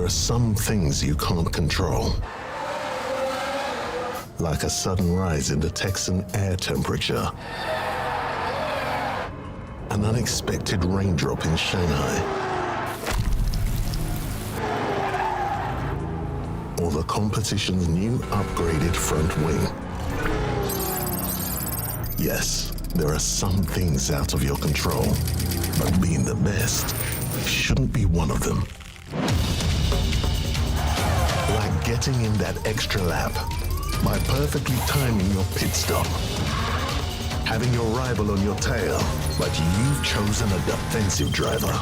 are some things you can't control. Like a sudden rise in the Texan air temperature. An unexpected raindrop in Shanghai. Or the competition's new upgraded front wing. Yes, there are some things out of your control, but being the best shouldn't be one of them. Like getting in that extra lap by perfectly timing your pit stop. Having your rival on your tail, but you've chosen a defensive driver.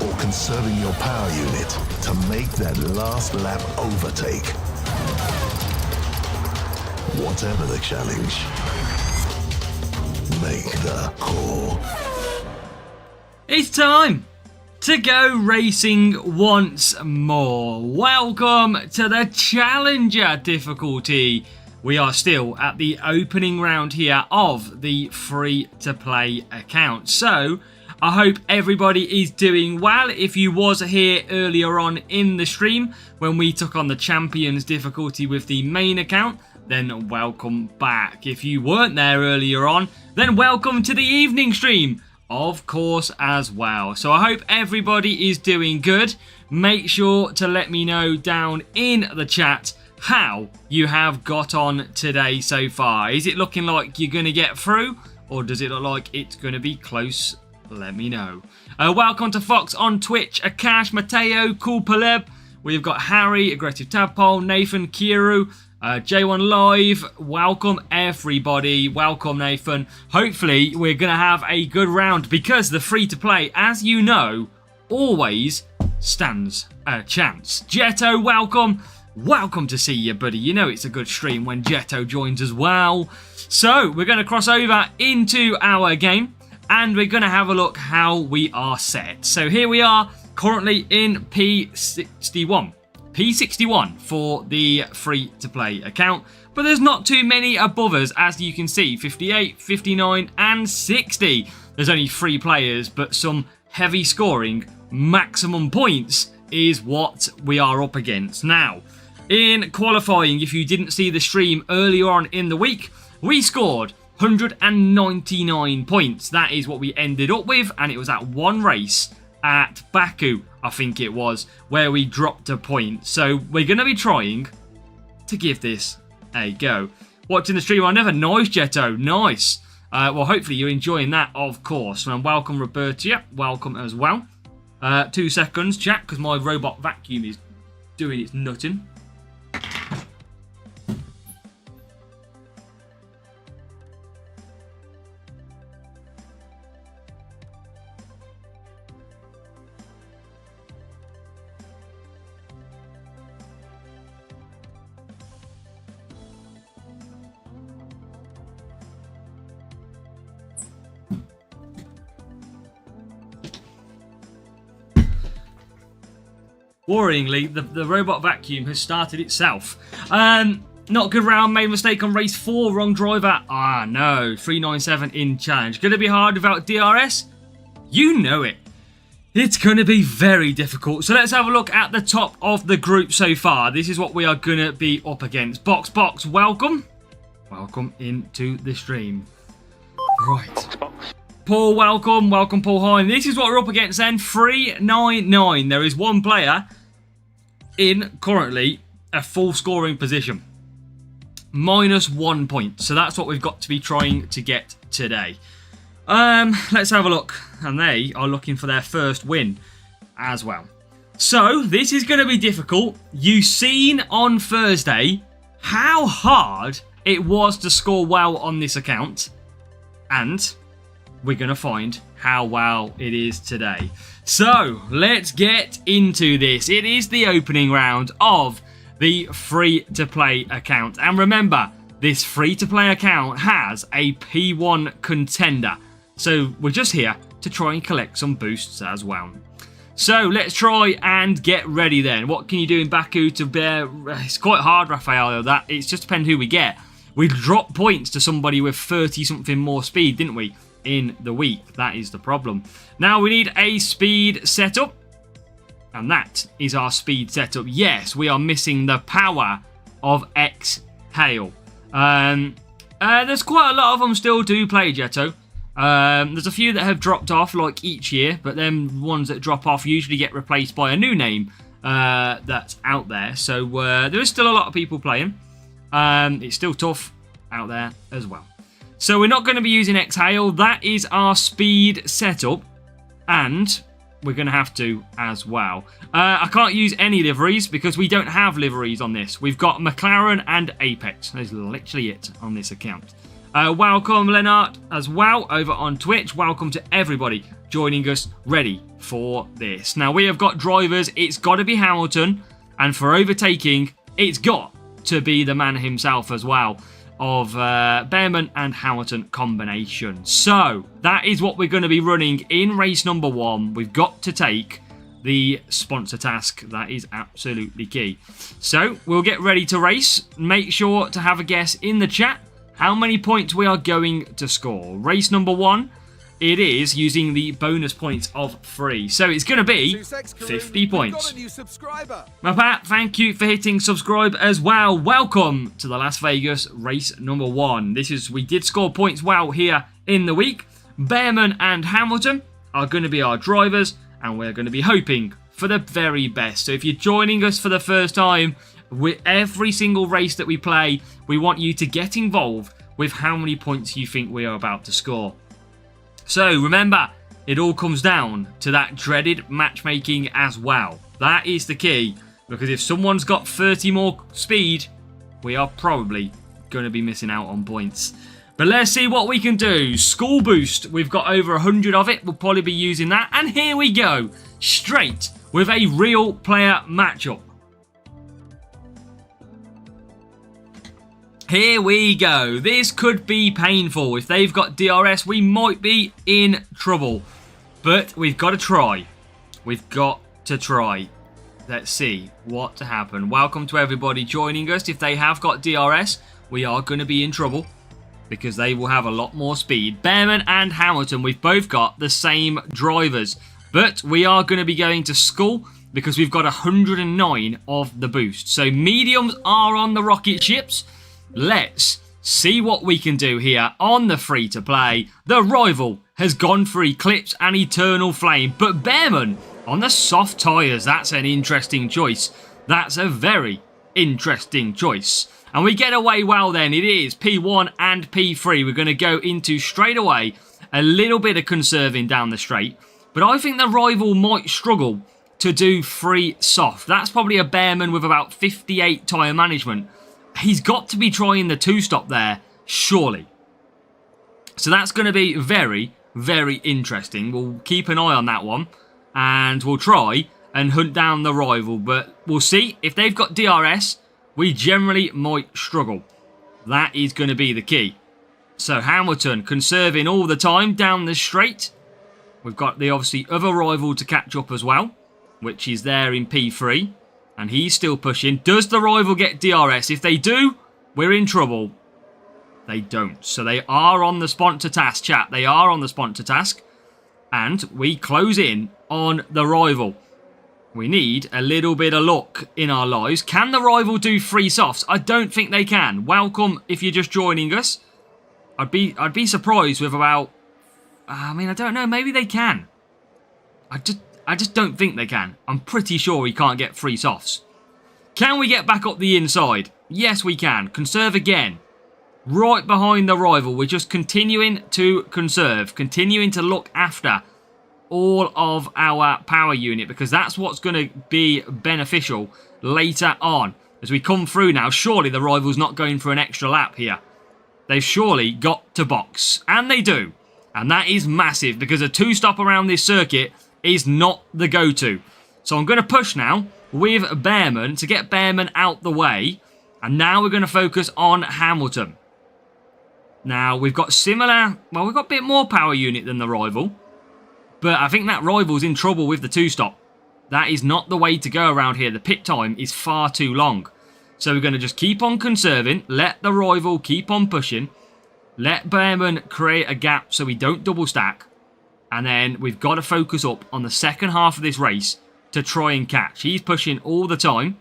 Or conserving your power unit to make that last lap overtake. Whatever the challenge, make the call. It's time to go racing once more. Welcome to the Challenger difficulty. We are still at the opening round here of the free-to-play account. So, I hope everybody is doing well. If you was here earlier on in the stream when we took on the Champions difficulty with the main account, then welcome back. If you weren't there earlier on, then welcome to the evening stream, of course, as well. So I hope everybody is doing good. Make sure to let me know down in the chat how you have got on today so far. Is it looking like you're going to get through, or does it look like it's going to be close? Let me know. Welcome to Fox on Twitch, Akash, Mateo, Cool Paleb. We've got Harry, Aggressive Tadpole, Nathan, Kiru, J1 Live. Welcome everybody. Welcome Nathan. Hopefully we're going to have a good round because the free-to-play, as you know, always stands a chance. Jetto, welcome. Welcome to see you, buddy. You know it's a good stream when Jetto joins as well. So we're going to cross over into our game. And we're going to have a look how we are set. So here we are, currently in P61. P61 for the free-to-play account. But there's not too many above us, as you can see. 58, 59, and 60. There's only 3 players, but some heavy scoring. Maximum points is what we are up against. Now, in qualifying, if you didn't see the stream earlier on in the week, we scored 199 points. That is what we ended up with, and it was at one race at Baku, I think it was, where we dropped a point. So we're going to be trying to give this a go. Watching the stream, I never. Nice, Jetto. Nice. Well, hopefully you're enjoying that, of course. And welcome, Robertia. Welcome as well. 2 seconds, chat, because my robot vacuum is doing its nutting. Worryingly, the robot vacuum has started itself. Not good round, made a mistake on race 4, wrong driver. Ah, no, 397 in challenge. Going to be hard without DRS? You know it. It's going to be very difficult. So let's have a look at the top of the group so far. This is what we are going to be up against. Box, welcome. Welcome into the stream. Right. Paul, welcome. Welcome, Paul Hine. This is what we're up against then. 399. There is one player in currently a full scoring position. -1 point. So that's what we've got to be trying to get today. Let's have a look. And they are looking for their first win as well. So this is going to be difficult. You've seen on Thursday how hard it was to score well on this account. And we're going to find how well it is today. So let's get into this. It is the opening round of the free-to-play account. And remember, this free-to-play account has a P1 contender. So we're just here to try and collect some boosts as well. So let's try and get ready then. What can you do in Baku to bear? It's quite hard, Raphael, that. It just depends who we get. We dropped points to somebody with 30-something more speed, didn't we, in the week? That is the problem. Now we need a speed setup. And that is our speed setup. Yes, we are missing the power of Exhale. There's quite a lot of them still do play Jetto. There's a few that have dropped off like each year, but then ones that drop off usually get replaced by a new name that's out there. So there is still a lot of people playing. It's still tough out there as well. So we're not going to be using Exhale. That is our speed setup. And we're going to have to as well. I can't use any liveries because we don't have liveries on this. We've got McLaren and Apex. That's literally it on this account. Welcome, Lennart, as well, over on Twitch. Welcome to everybody joining us ready for this. Now, we have got drivers. It's got to be Hamilton. And for overtaking, it's got to be the man himself as well, of Behrman and Hamilton combination. So that is what we're going to be running in race number 1. We've got to take the sponsor task. That is absolutely key. So we'll get ready to race. Make sure to have a guess in the chat how many points we are going to score. Race number 1, it is using the bonus points of 3. So it's going to be 50 points. My Pat, thank you for hitting subscribe as well. Welcome to the Las Vegas race number 1. We did score points well here in the week. Behrman and Hamilton are going to be our drivers, and we're going to be hoping for the very best. So if you're joining us for the first time, with every single race that we play, we want you to get involved with how many points you think we are about to score. So remember, it all comes down to that dreaded matchmaking as well. That is the key, because if someone's got 30 more speed, we are probably going to be missing out on points. But let's see what we can do. School boost, we've got over 100 of it. We'll probably be using that. And here we go, straight with a real player matchup. Here we go. This could be painful. If they've got DRS, we might be in trouble. But we've got to try. We've got to try. Let's see what to happen. Welcome to everybody joining us. If they have got DRS, we are going to be in trouble because they will have a lot more speed. Behrman and Hamilton, we've both got the same drivers. But we are going to be going to school because we've got 109 of the boost. So mediums are on the rocket ships. Let's see what we can do here on the free-to-play. The rival has gone for Eclipse and Eternal Flame, but Behrman on the soft tyres. That's an interesting choice. That's a very interesting choice. And we get away well then. It is P1 and P3. We're going to go into straight away a little bit of conserving down the straight, but I think the rival might struggle to do free soft. That's probably a Behrman with about 58 tyre management. He's got to be trying the 2-stop there, surely. So that's going to be very, very interesting. We'll keep an eye on that one. And we'll try and hunt down the rival. But we'll see. If they've got DRS, we generally might struggle. That is going to be the key. So Hamilton conserving all the time down the straight. We've got the obviously other rival to catch up as well, which is there in P3. And he's still pushing. Does the rival get DRS? If they do, we're in trouble. They don't. So they are on the sponsor task, chat. They are on the sponsor task. And we close in on the rival. We need a little bit of luck in our lives. Can the rival do free softs? I don't think they can. Welcome if you're just joining us. I'd be surprised with about... I mean, I don't know. Maybe they can. I just don't think they can. I'm pretty sure we can't get free softs. Can we get back up the inside? Yes, we can. Conserve again. Right behind the rival. We're just continuing to conserve. Continuing to look after all of our power unit, because that's what's going to be beneficial later on. As we come through now, surely the rival's not going for an extra lap here. They've surely got to box. And they do. And that is massive, because a 2-stop around this circuit is not the go-to. So I'm going to push now with Behrman to get Behrman out the way. And now we're going to focus on Hamilton. Now, we've got similar... Well, we've got a bit more power unit than the rival. But I think that rival's in trouble with the 2-stop. That is not the way to go around here. The pit time is far too long. So we're going to just keep on conserving. Let the rival keep on pushing. Let Behrman create a gap so we don't double stack. And then we've got to focus up on the second half of this race to try and catch. He's pushing all the time.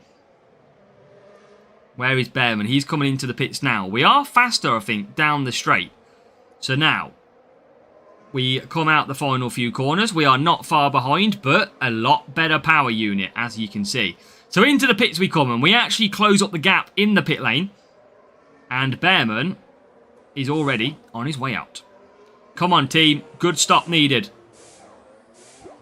Where is Behrman? He's coming into the pits now. We are faster, I think, down the straight. So now, we come out the final few corners. We are not far behind, but a lot better power unit, as you can see. So into the pits we come, and we actually close up the gap in the pit lane. And Behrman is already on his way out. Come on, team. Good stop needed.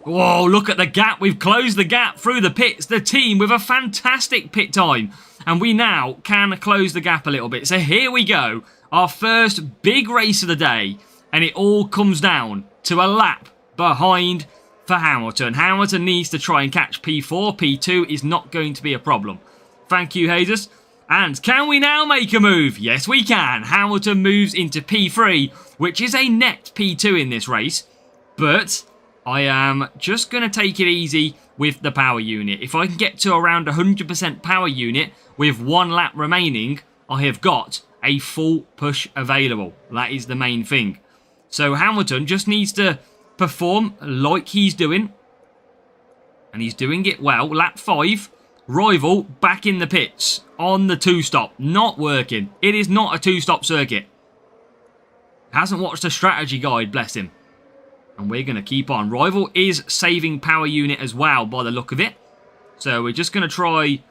Whoa, look at the gap. We've closed the gap through the pits. The team with a fantastic pit time. And we now can close the gap a little bit. So here we go. Our first big race of the day. And it all comes down to a lap behind for Hamilton. Hamilton needs to try and catch P4. P2 is not going to be a problem. Thank you, Jesus. And can we now make a move? Yes, we can. Hamilton moves into P3, which is a net P2 in this race. But I am just going to take it easy with the power unit. If I can get to around 100% power unit with 1 lap remaining, I have got a full push available. That is the main thing. So Hamilton just needs to perform like he's doing. And he's doing it well. Lap 5. Rival back in the pits on the 2-stop. Not working. It is not a 2-stop circuit. Hasn't watched a strategy guide, bless him. And we're going to keep on. Rival is saving power unit as well by the look of it. So we're just going to try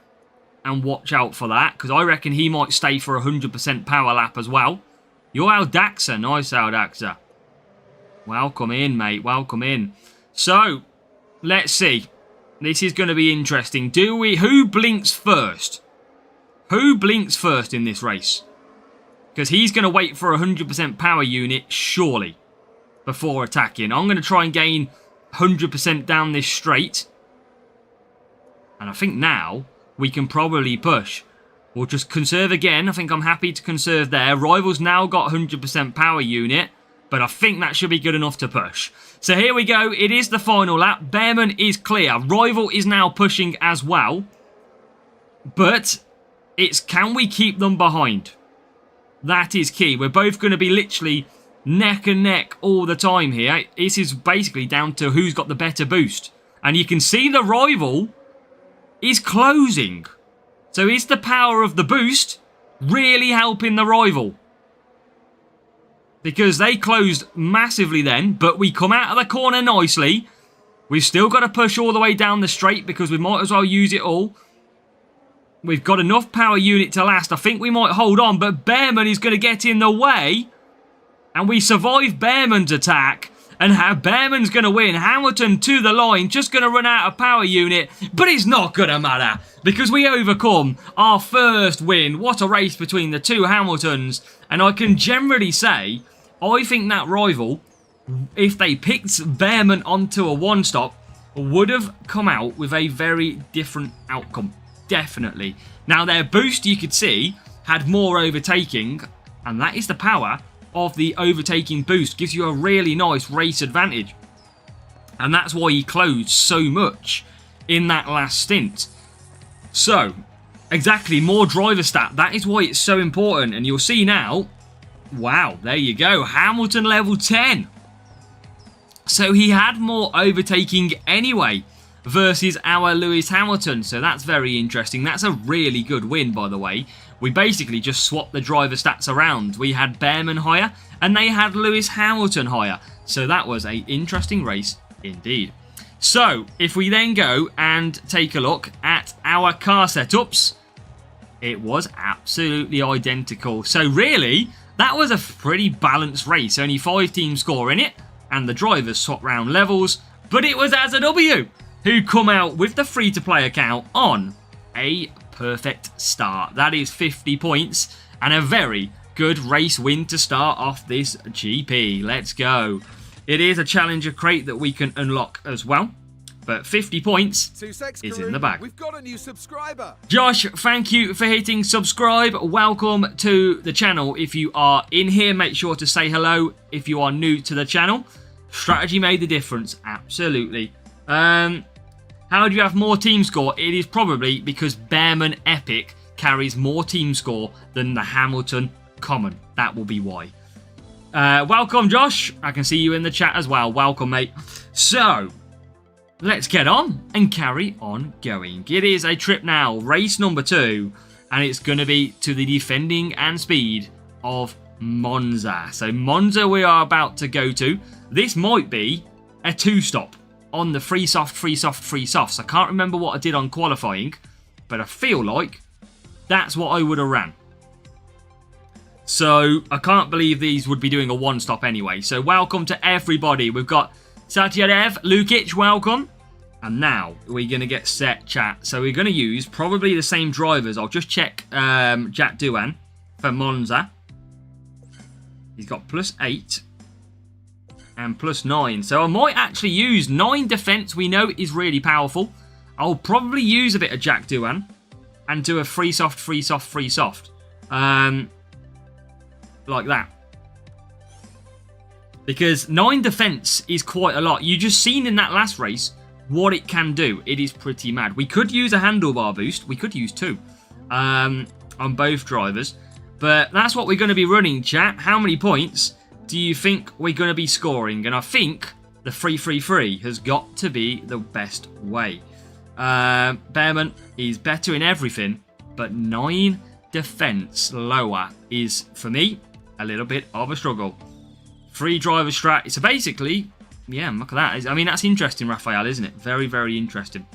and watch out for that. Because I reckon he might stay for 100% power lap as well. You're Aldaxa. Nice, Aldaxa. Welcome in, mate. Welcome in. So, let's see. This is going to be interesting. Who blinks first? Who blinks first in this race? Because he's going to wait for 100% power unit, surely, before attacking. I'm going to try and gain 100% down this straight. And I think now we can probably push. We'll just conserve again. I think I'm happy to conserve there. Rival's now got 100% power unit. But I think that should be good enough to push. So here we go. It is the final lap. Behrman is clear. Rival is now pushing as well. But it's can we keep them behind? That is key. We're both going to be literally neck and neck all the time here. This is basically down to who's got the better boost. And you can see the Rival is closing. So is the power of the boost really helping the Rival? Because they closed massively then, but we come out of the corner nicely. We've still got to push all the way down the straight because we might as well use it all. We've got enough power unit to last. I think we might hold on, but Behrman is going to get in the way. And we survive Behrman's attack. And Behrman's going to win. Hamilton to the line, just going to run out of power unit. But it's not going to matter because we overcome our first win. What a race between the two Hamiltons. And I can generally say, I think that Rival, if they picked Behrman onto a 1-stop, would have come out with a very different outcome. Definitely. Now, their boost, you could see, had more overtaking. And that is the power of the overtaking boost. Gives you a really nice race advantage. And that's why he closed so much in that last stint. So, exactly, more driver stat. That is why it's so important. And you'll see now, wow, there you go. Hamilton level 10. So he had more overtaking anyway versus our Lewis Hamilton. So that's very interesting. That's a really good win, by the way. We basically just swapped the driver stats around. We had Behrman higher and they had Lewis Hamilton higher. So that was an interesting race indeed. So if we then go and take a look at our car setups, it was absolutely identical. So really, that was a pretty balanced race. Only 5 teams score in it and the drivers swap round levels. But it was AZW who come out with the free-to-play account on a perfect start. That is 50 points and a very good race win to start off this GP. Let's go. It is a challenger crate that we can unlock as well. But 50 points is in the bag. We've got a new subscriber. Josh, thank you for hitting subscribe. Welcome to the channel. If you are in here, make sure to say hello if you are new to the channel. Strategy made the difference. Absolutely. How do you have more team score? It is probably because Behrman Epic carries more team score than the Hamilton Common. That will be why. Welcome, Josh. I can see you in the chat as well. Welcome, mate. So, let's get on and carry on going. It is a trip now, race number 2, and it's going to be to the defending and speed of Monza. So Monza we are about to go to. This might be a 2-stop on the free soft, free soft, free softs. I can't remember what I did on qualifying, but I feel like that's what I would have ran. So I can't believe these would be doing a 1-stop anyway. So welcome to everybody. We've got Satyadev, Lukic, welcome. And now we're going to get set, chat. So we're going to use probably the same drivers. I'll just check Jack Doohan for Monza. He's got +8 and +9. So I might actually use 9 defense. We know is really powerful. I'll probably use a bit of Jack Doohan and do a free soft, free soft, free soft. Like that. Because 9 defense is quite a lot. You just seen in that last race what it can do. It is pretty mad. We could use a handlebar boost. We could use 2 on both drivers. But that's what we're going to be running, chat. How many points do you think we're going to be scoring? And I think the 3-3-3 has got to be the best way. Behrman is better in everything, but 9 defense lower is, for me, a little bit of a struggle. 3 driver strat. So basically, yeah, look at that. I mean, that's interesting, Raphael, isn't it? Very, very interesting.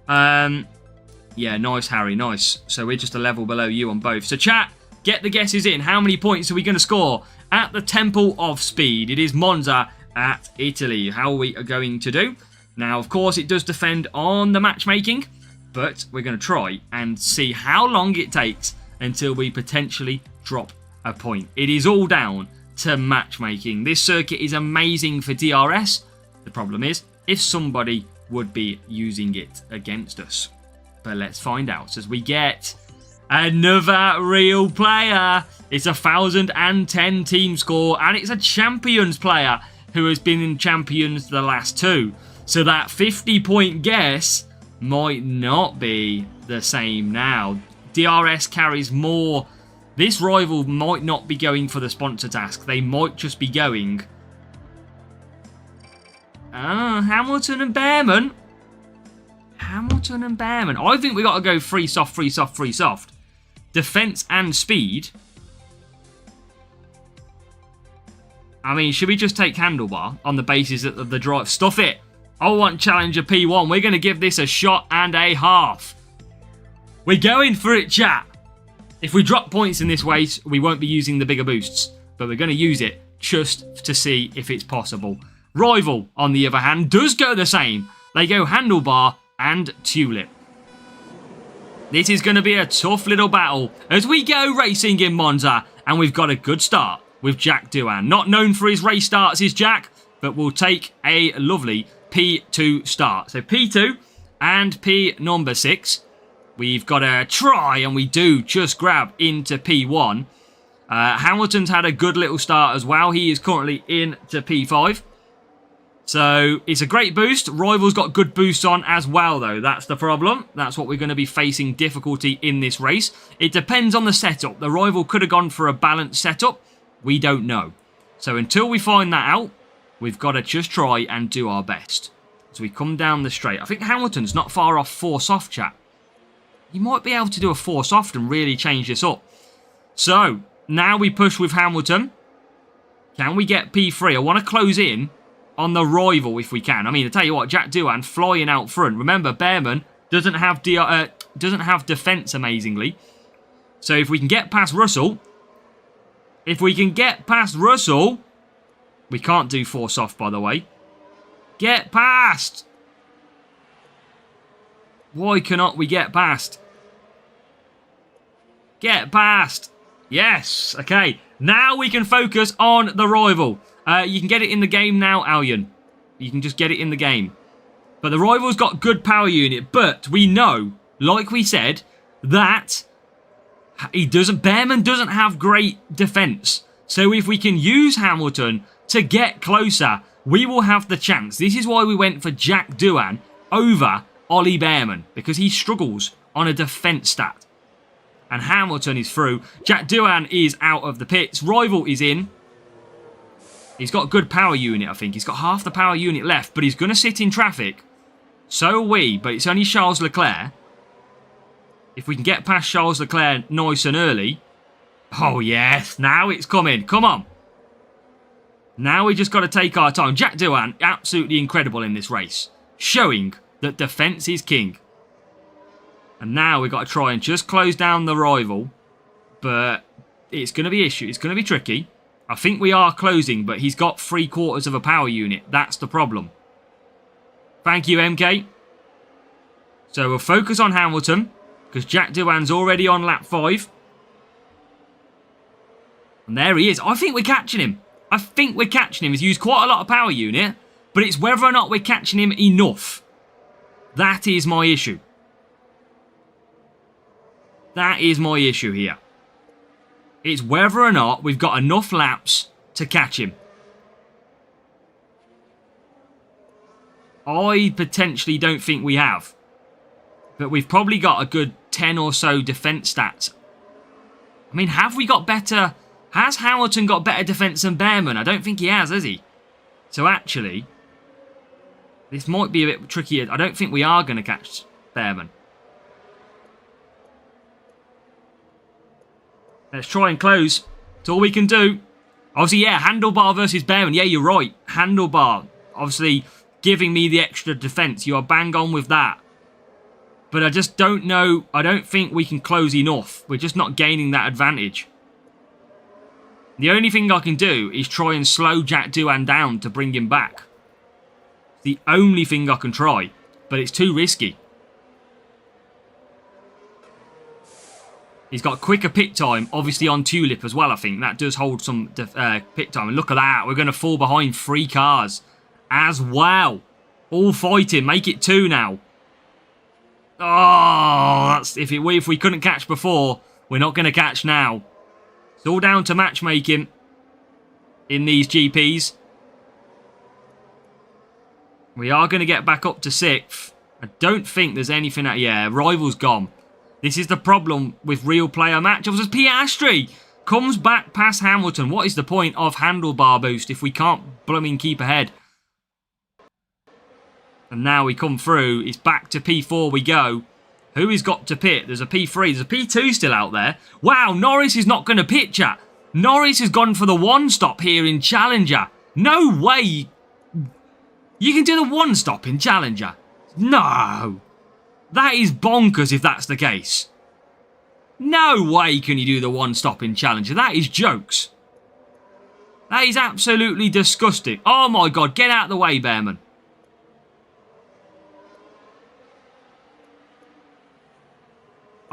Yeah, nice, Harry, nice. So we're just a level below you on both. So chat, get the guesses in. How many points are we going to score at the Temple of Speed? It is Monza at Italy. How are we going to do? Now, of course, it does defend on the matchmaking, but we're going to try and see how long it takes until we potentially drop a point. It is all down to matchmaking. This circuit is amazing for DRS. The problem is if somebody would be using it against us. But let's find out as we get another real player. It's a 1,010 team score, and it's a Champions player who has been in Champions the last 2. So that 50-point guess might not be the same now. DRS carries more. This rival might not be going for the sponsor task. They might just be going... Hamilton and Behrman. Hamilton and Behrman. I think we got to go free soft, free soft, free soft. Defense and speed. I mean, should we just take handlebar on the basis of the drive? Stuff it. I want Challenger P1. We're going to give this a shot and a half. We're going for it, chat. If we drop points in this race, we won't be using the bigger boosts. But we're going to use it just to see if it's possible. Rival, on the other hand, does go the same. They go handlebar and tulip. This is going to be a tough little battle as we go racing in Monza. And we've got a good start with Jack Doohan. Not known for his race starts is Jack, but we'll take a lovely P2 start. So P2 and P number 6. We've got a try, and we do just grab into P1. Hamilton's had a good little start as well. He is currently into P5. So it's a great boost. Rival's got good boosts on as well, though. That's the problem. That's what we're going to be facing difficulty in this race. It depends on the setup. The Rival could have gone for a balanced setup. We don't know. So until we find that out, we've got to just try and do our best. So we come down the straight. I think Hamilton's not far off 4 soft, chat. You might be able to do a 4 soft and really change this up. So, now we push with Hamilton. Can we get P3? I want to close in on the Rival if we can. I mean, I tell you what, Jack Doohan flying out front. Remember, Behrman doesn't have defense amazingly. So if we can get past Russell, we can't do 4 soft, by the way. Get past! Why cannot we get past? Get past! Yes! Okay, now we can focus on the Rival. You can get it in the game now, Allian. You can just get it in the game. But the Rival's got good power unit, but we know, like we said, that Behrman doesn't have great defense. So if we can use Hamilton to get closer, we will have the chance. This is why we went for Jack Doohan over Ollie Behrman, because he struggles on a defense stat. And Hamilton is through. Jack Doohan is out of the pits. Rival is in. He's got good power unit, I think. He's got half the power unit left, but he's going to sit in traffic. So are we, but it's only Charles Leclerc. If we can get past Charles Leclerc nice and early. Oh, yes. Now it's coming. Come on. Now we just got to take our time. Jack Doohan, absolutely incredible in this race. Showing that defence is king. And now we've got to try and just close down the rival. But it's going to be issue. It's going to be tricky. I think we are closing, but he's got 3/4 of a power unit. That's the problem. Thank you, MK. So we'll focus on Hamilton, because Jack Doohan's already on lap 5. And there he is. I think we're catching him. I think we're catching him. He's used quite a lot of power unit, but it's whether or not we're catching him enough. That is my issue. That is my issue here. It's whether or not we've got enough laps to catch him. I potentially don't think we have. But we've probably got a good 10 or so defence stats. I mean, have we got better... Has Hamilton got better defence than Behrman? I don't think he has he? So actually, this might be a bit trickier. I don't think we are going to catch Behrman. Let's try and close. That's all we can do. Obviously, yeah, Handlebar versus Behrman. Yeah, you're right. Handlebar, obviously, giving me the extra defence. You are bang on with that. But I just don't know. I don't think we can close enough. We're just not gaining that advantage. The only thing I can do is try and slow Jack Doohan down to bring him back. The only thing I can try. But it's too risky. He's got quicker pit time, obviously on Tulip as well, I think. That does hold some pit time. And look at that. We're going to fall behind 3 cars as well. All fighting. Make it 2 now. Oh, that's if we couldn't catch before, we're not going to catch now. It's all down to matchmaking in these GPs. We are going to get back up to 6th. I don't think there's anything... Yeah, rival's gone. This is the problem with real player matchups. As Piastri comes back past Hamilton. What is the point of handlebar boost if we can't blooming keep ahead? And now we come through. It's back to P4 we go. Who has got to pit? There's a P3. There's a P2 still out there. Wow, Norris is not going to pit, chat. Norris has gone for the 1-stop here in Challenger. No way. You can do the 1-stop in Challenger. No. That is bonkers if that's the case. No way can you do the 1-stop in Challenger. That is jokes. That is absolutely disgusting. Oh my God, get out of the way, Behrman.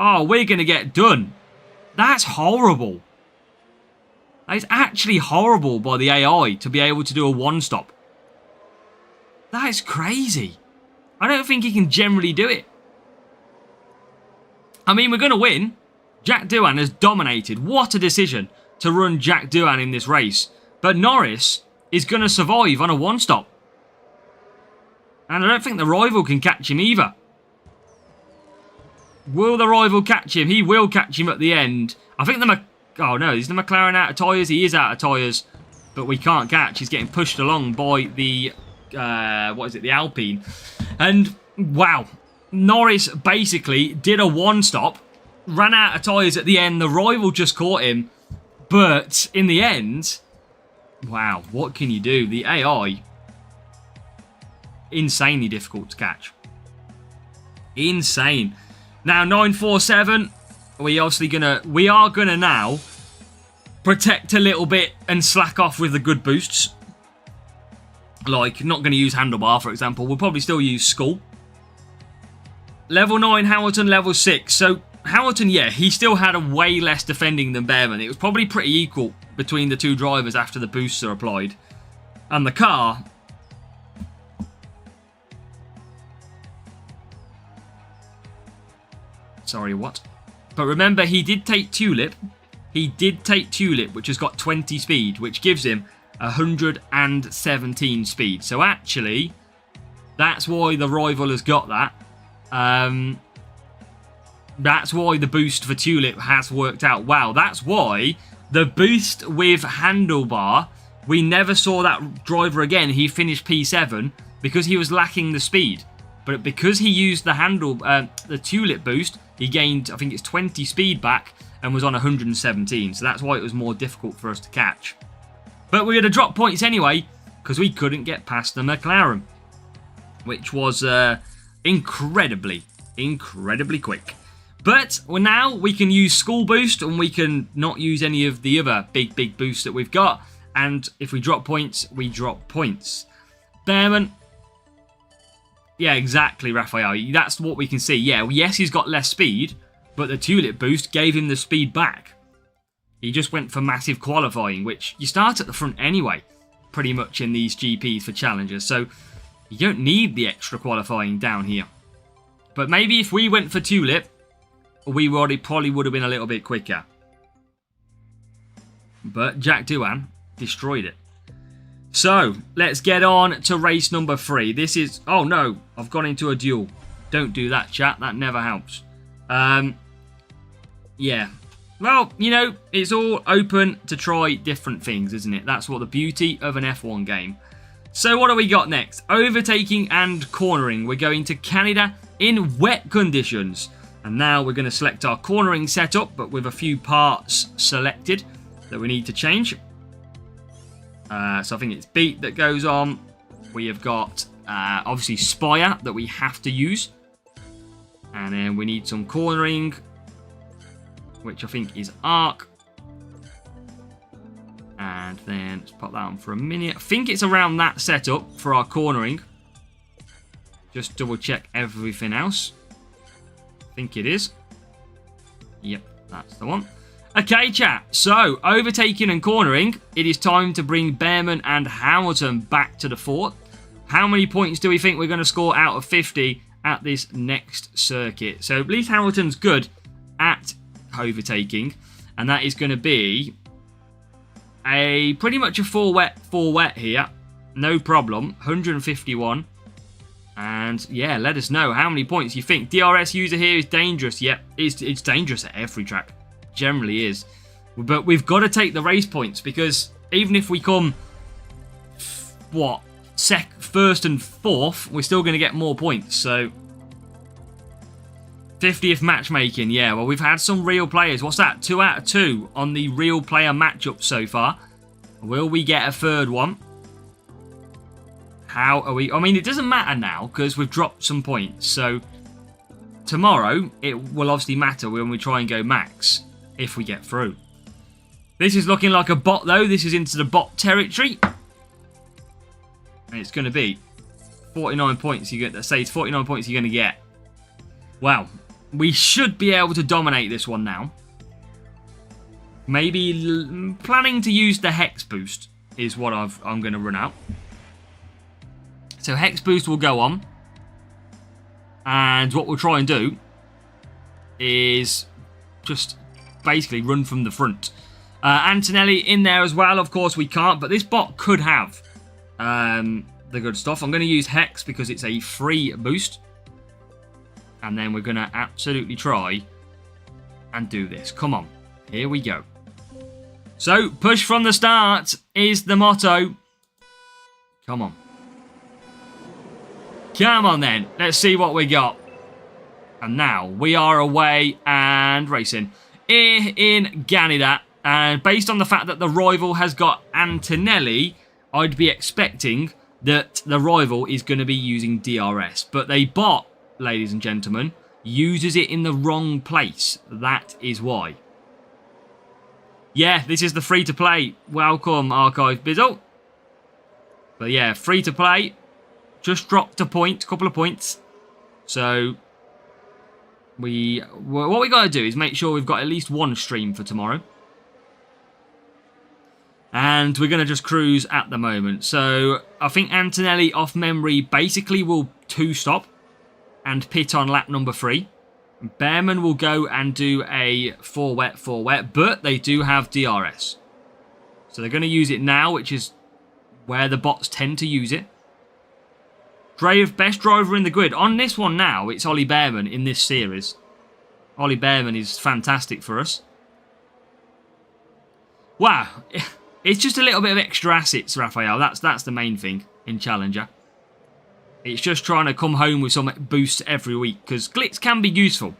Oh, we're going to get done. That's horrible. That is actually horrible by the AI to be able to do a 1-stop. That is crazy. I don't think he can generally do it. I mean, we're going to win. Jack Doohan has dominated. What a decision to run Jack Doohan in this race. But Norris is going to survive on a 1-stop. And I don't think the rival can catch him either. Will the rival catch him? He will catch him at the end. I think oh no, is the McLaren out of tyres? He is out of tyres. But we can't catch. He's getting pushed along by the... what is it? The Alpine. And wow. Norris basically did a 1-stop. Ran out of tyres at the end. The rival just caught him. But in the end... Wow, what can you do? The AI... Insanely difficult to catch. Insane. Now, 947, we are gonna now protect a little bit and slack off with the good boosts. Like, not going to use handlebar, for example. We'll probably still use skull. Level 9, Hamilton, level 6. So, Hamilton, yeah, he still had a way less defending than Behrman. It was probably pretty equal between the two drivers after the boosts are applied. And the car... Sorry, what? But remember, he did take Tulip. He did take Tulip, which has got 20 speed, which gives him 117 speed. So actually, that's why the rival has got that. That's why the boost for Tulip has worked out well. That's why the boost with handlebar, we never saw that driver again. He finished P7 because he was lacking the speed. But because he used the the tulip boost, he gained, I think it's 20 speed back and was on 117. So that's why it was more difficult for us to catch. But we're going to drop points anyway because we couldn't get past the McLaren, which was incredibly quick. But now we can use school boost and we can not use any of the other big boosts that we've got. And if we drop points, we drop points. Behrman. Yeah, exactly, Raphael. That's what we can see. Yeah, yes, he's got less speed, but the tulip boost gave him the speed back. He just went for massive qualifying, which you start at the front anyway, pretty much in these GPs for challengers. So you don't need the extra qualifying down here. But maybe if we went for tulip, we probably would have been a little bit quicker. But Jack Doohan destroyed it. So, let's get on to race number 3. This is... Oh, no. I've gone into a duel. Don't do that, chat. That never helps. Yeah. Well, you know, it's all open to try different things, isn't it? That's what the beauty of an F1 game. So, what do we got next? Overtaking and cornering. We're going to Canada in wet conditions. And now we're going to select our cornering setup, but with a few parts selected that we need to change. So I think it's beat that goes on. We have got, obviously, Spire that we have to use. And then we need some cornering, which I think is arc. And then let's pop that on for a minute. I think it's around that setup for our cornering. Just double check everything else. I think it is. Yep, that's the one. Okay, chat. So, overtaking and cornering. It is time to bring Behrman and Hamilton back to the fort. How many points do we think we're going to score out of 50 at this next circuit? So, at least Hamilton's good at overtaking. And that is going to be pretty much a full wet here. No problem. 151. And, yeah, let us know how many points you think. DRS user here is dangerous. Yep, it's dangerous at every track. Generally is. But we've got to take the race points because even if we come, first and fourth, we're still going to get more points. So, 50th matchmaking. Yeah, well, we've had some real players. What's that? 2 out of 2 on the real player matchup so far. Will we get a third one? How are we? I mean, it doesn't matter now because we've dropped some points. So, tomorrow, it will obviously matter when we try and go max if we get through. This is looking like a bot, though. This is into the bot territory. And it's going to be 49 points. That says 49 points you're going to get. Wow. We should be able to dominate this one now. Maybe planning to use the Hex Boost is what I'm going to run out. So Hex Boost will go on. And what we'll try and do is just basically run from the front. Antonelli in there as well. Of course we can't, but this bot could have the good stuff. I'm going to use Hex because it's a free boost. And then we're going to absolutely try and do this. Come on. Here we go. So, push from the start is the motto. Come on. Come on then. Let's see what we got. And now we are away and racing here in Canada. And based on the fact that the rival has got Antonelli, I'd be expecting that the rival is going to be using DRS. But they bot, ladies and gentlemen, uses it in the wrong place. That is why. Yeah, this is the free-to-play. Welcome, Archive Bizzle. But yeah, free-to-play. Just dropped a couple of points. So, what we got to do is make sure we've got at least one stream for tomorrow. And we're going to just cruise at the moment. So, I think Antonelli, off memory, basically will 2-stop and pit on lap number 3. Behrman will go and do a 4 wet, but they do have DRS. So they're going to use it now, which is where the bots tend to use it. Best driver in the grid. On this one now, it's Ollie Behrman in this series. Ollie Behrman is fantastic for us. Wow. It's just a little bit of extra assets, Raphael. That's the main thing in Challenger. It's just trying to come home with some boosts every week, because glitz can be useful.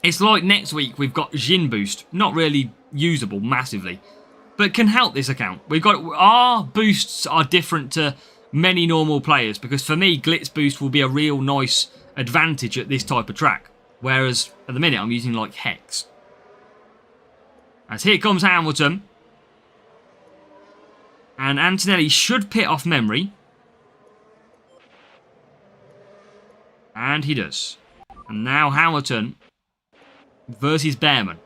It's like next week we've got Jin boost. Not really usable massively, but can help this account. We've got our boosts are different to many normal players, because for me, glitz boost will be a real nice advantage at this type of track. Whereas at the minute I'm using like Hex. As here comes Hamilton. And Antonelli should pit off memory. And he does. And now Hamilton versus Behrman.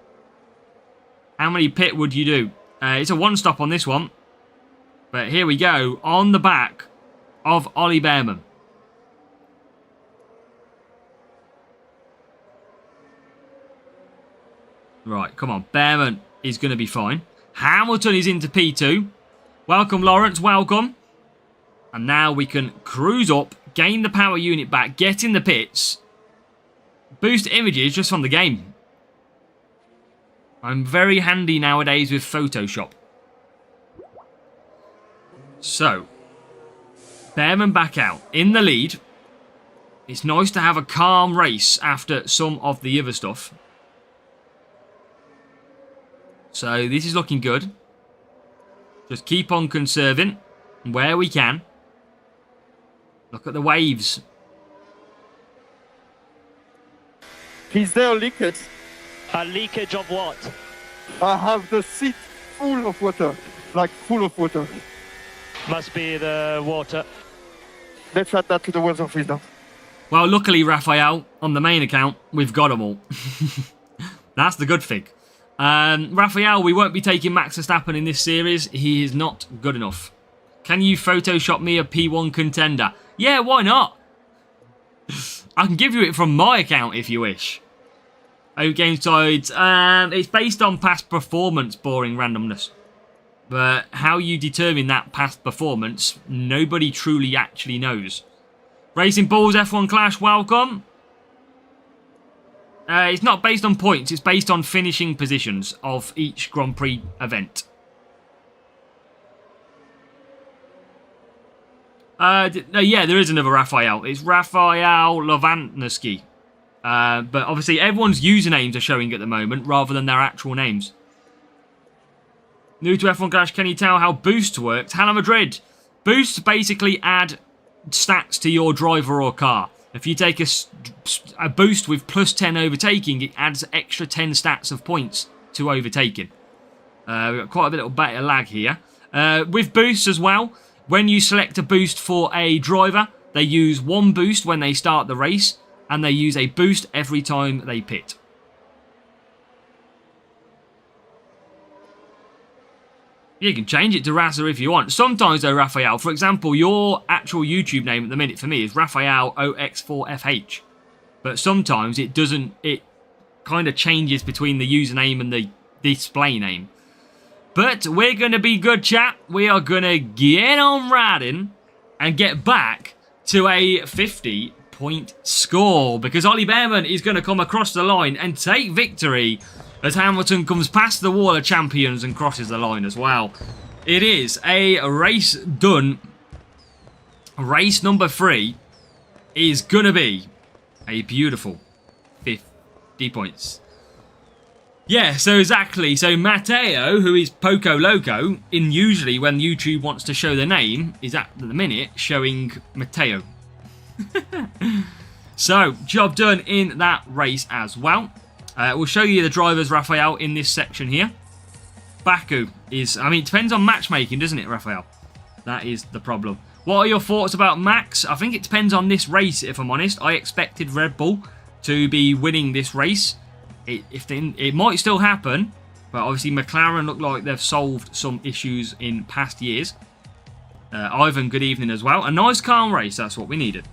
How many pit would you do? It's a one stop on this one. But here we go. On the back of Ollie Behrman. Right, come on. Behrman is going to be fine. Hamilton is into P2. Welcome, Lawrence. Welcome. And now we can cruise up, gain the power unit back, get in the pits, boost images just from the game. I'm very handy nowadays with Photoshop. So, Behrman back out in the lead. It's nice to have a calm race after some of the other stuff. So this is looking good. Just keep on conserving where we can. Look at the waves. Is there a leakage? A leakage of what? I have the seat full of water. Like full of water. Must be the water. Let's add that to the words of wisdom. Well, luckily, Raphael, on the main account, we've got them all. That's the good thing. Raphael, we won't be taking Max Verstappen in this series. He is not good enough. Can you Photoshop me a P1 contender? Yeah, why not? I can give you it from my account if you wish. Oh, game sides. It's based on past performance, boring randomness. But how you determine that past performance, nobody truly actually knows. Racing Bulls F1 Clash, welcome. It's not based on points, it's based on finishing positions of each Grand Prix event. Yeah, there is another Raphael. It's Raphael Lovansky. But obviously everyone's usernames are showing at the moment rather than their actual names. New to F1 Clash, can you tell how boosts works? Hello Madrid. Boosts basically add stats to your driver or car. If you take a boost with plus 10 overtaking, it adds extra 10 stats of points to overtaking. We've got quite a bit of better lag here. With boosts as well, when you select a boost for a driver, they use one boost when they start the race, and they use a boost every time they pit. You can change it to Rasa if you want. Sometimes though, Raphael, for example, your actual YouTube name at the minute for me is Raphael OX4FH. But sometimes it doesn't, it kind of changes between the username and the display name. But we're going to be good, chat. We are going to get on riding and get back to a 50-point score. Because Ollie Behrman is going to come across the line and take victory as Hamilton comes past the wall of champions and crosses the line as well. It is a race done. Race number 3 is going to be a beautiful 50 points. Yeah, so exactly. So Matteo, who is Poco Loco, in usually when YouTube wants to show the name, is at the minute showing Matteo. So, job done in that race as well. We'll show you the drivers, Raphael, in this section here. Baku is... I mean, it depends on matchmaking, doesn't it, Raphael? That is the problem. What are your thoughts about Max? I think it depends on this race, if I'm honest. I expected Red Bull to be winning this race. It might still happen, but obviously McLaren look like they've solved some issues in past years. Ivan, good evening as well. A nice calm race, that's what we needed.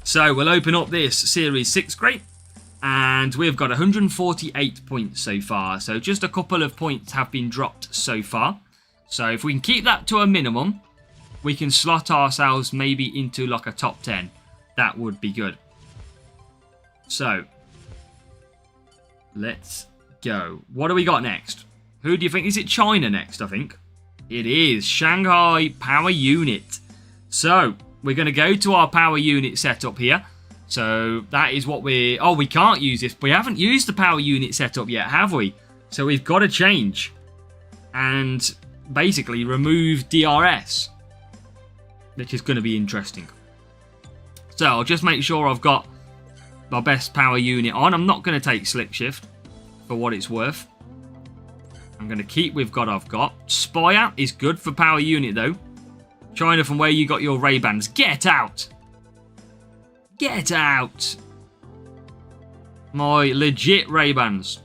So, we'll open up this Series 6 crate. And we've got 148 points so far. So just a couple of points have been dropped so far. So if we can keep that to a minimum, we can slot ourselves maybe into like a top 10. That would be good. So, let's go. What do we got next? Who do you think? Is it China next, I think? It is Shanghai Power Unit. So, we're going to go to our power unit setup here. So, that is what we... Oh, we can't use this. We haven't used the power unit setup yet, have we? So, we've got to change. And basically remove DRS. Which is going to be interesting. So, I'll just make sure I've got my best power unit on. I'm not going to take slip shift for what it's worth. I'm going to keep with God I've got. Spire is good for power unit though. China, from where you got your Ray-Bans. Get out! Get out! My legit Ray-Bans.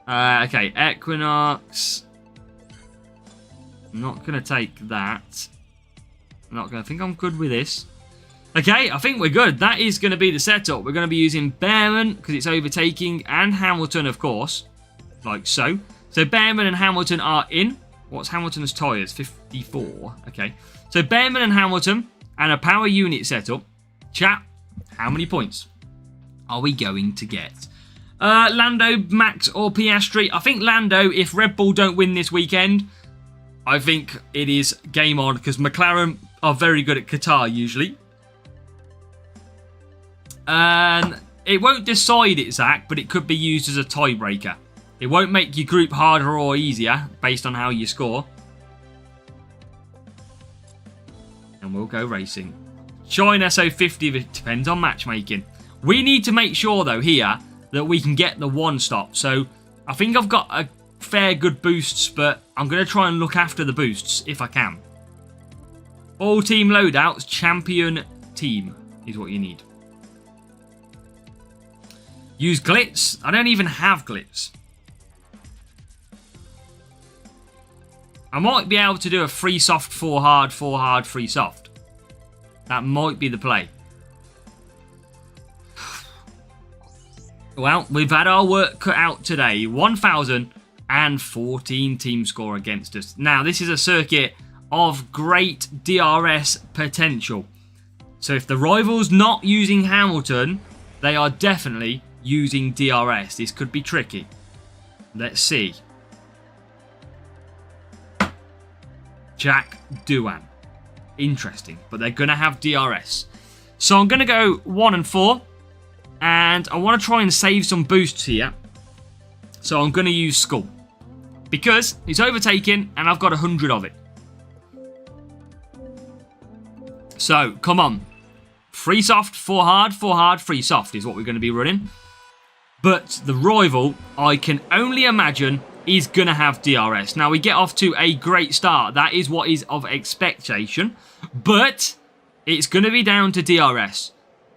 Okay, Equinox. I'm not going to take that. I'm not going to think I'm good with this. Okay, I think we're good. That is going to be the setup. We're going to be using Behrman because it's overtaking, and Hamilton, of course. Like so. So Behrman and Hamilton are in. What's Hamilton's tyres? 54. Okay. So Behrman and Hamilton and a power unit setup. Chat, how many points are we going to get? Lando, Max or Piastri? I think Lando, if Red Bull don't win this weekend, I think it is game on because McLaren are very good at Qatar usually. And it won't decide it, Zach, but it could be used as a tiebreaker. It won't make your group harder or easier based on how you score. And we'll go racing. China, so 50, it depends on matchmaking. We need to make sure, though, here, that we can get the one stop. So, I think I've got a fair good boosts, but I'm going to try and look after the boosts if I can. All team loadouts, champion team is what you need. Use glitz. I don't even have glitz. I might be able to do a free soft, 4 hard, free soft. That might be the play. Well, we've had our work cut out today. 1,014 team score against us. Now, this is a circuit of great DRS potential. So if the rival's not using Hamilton, they are definitely using DRS. This could be tricky. Let's see. Jack Doohan. Interesting. But they're going to have DRS. So I'm going to go 1 and 4. And I want to try and save some boosts here. So I'm going to use Skull. Because it's overtaken and I've got 100 of it. So, come on. Free soft, 4 hard, free soft is what we're going to be running. But the rival, I can only imagine, is going to have DRS. Now, we get off to a great start. That is what is of expectation. But it's going to be down to DRS.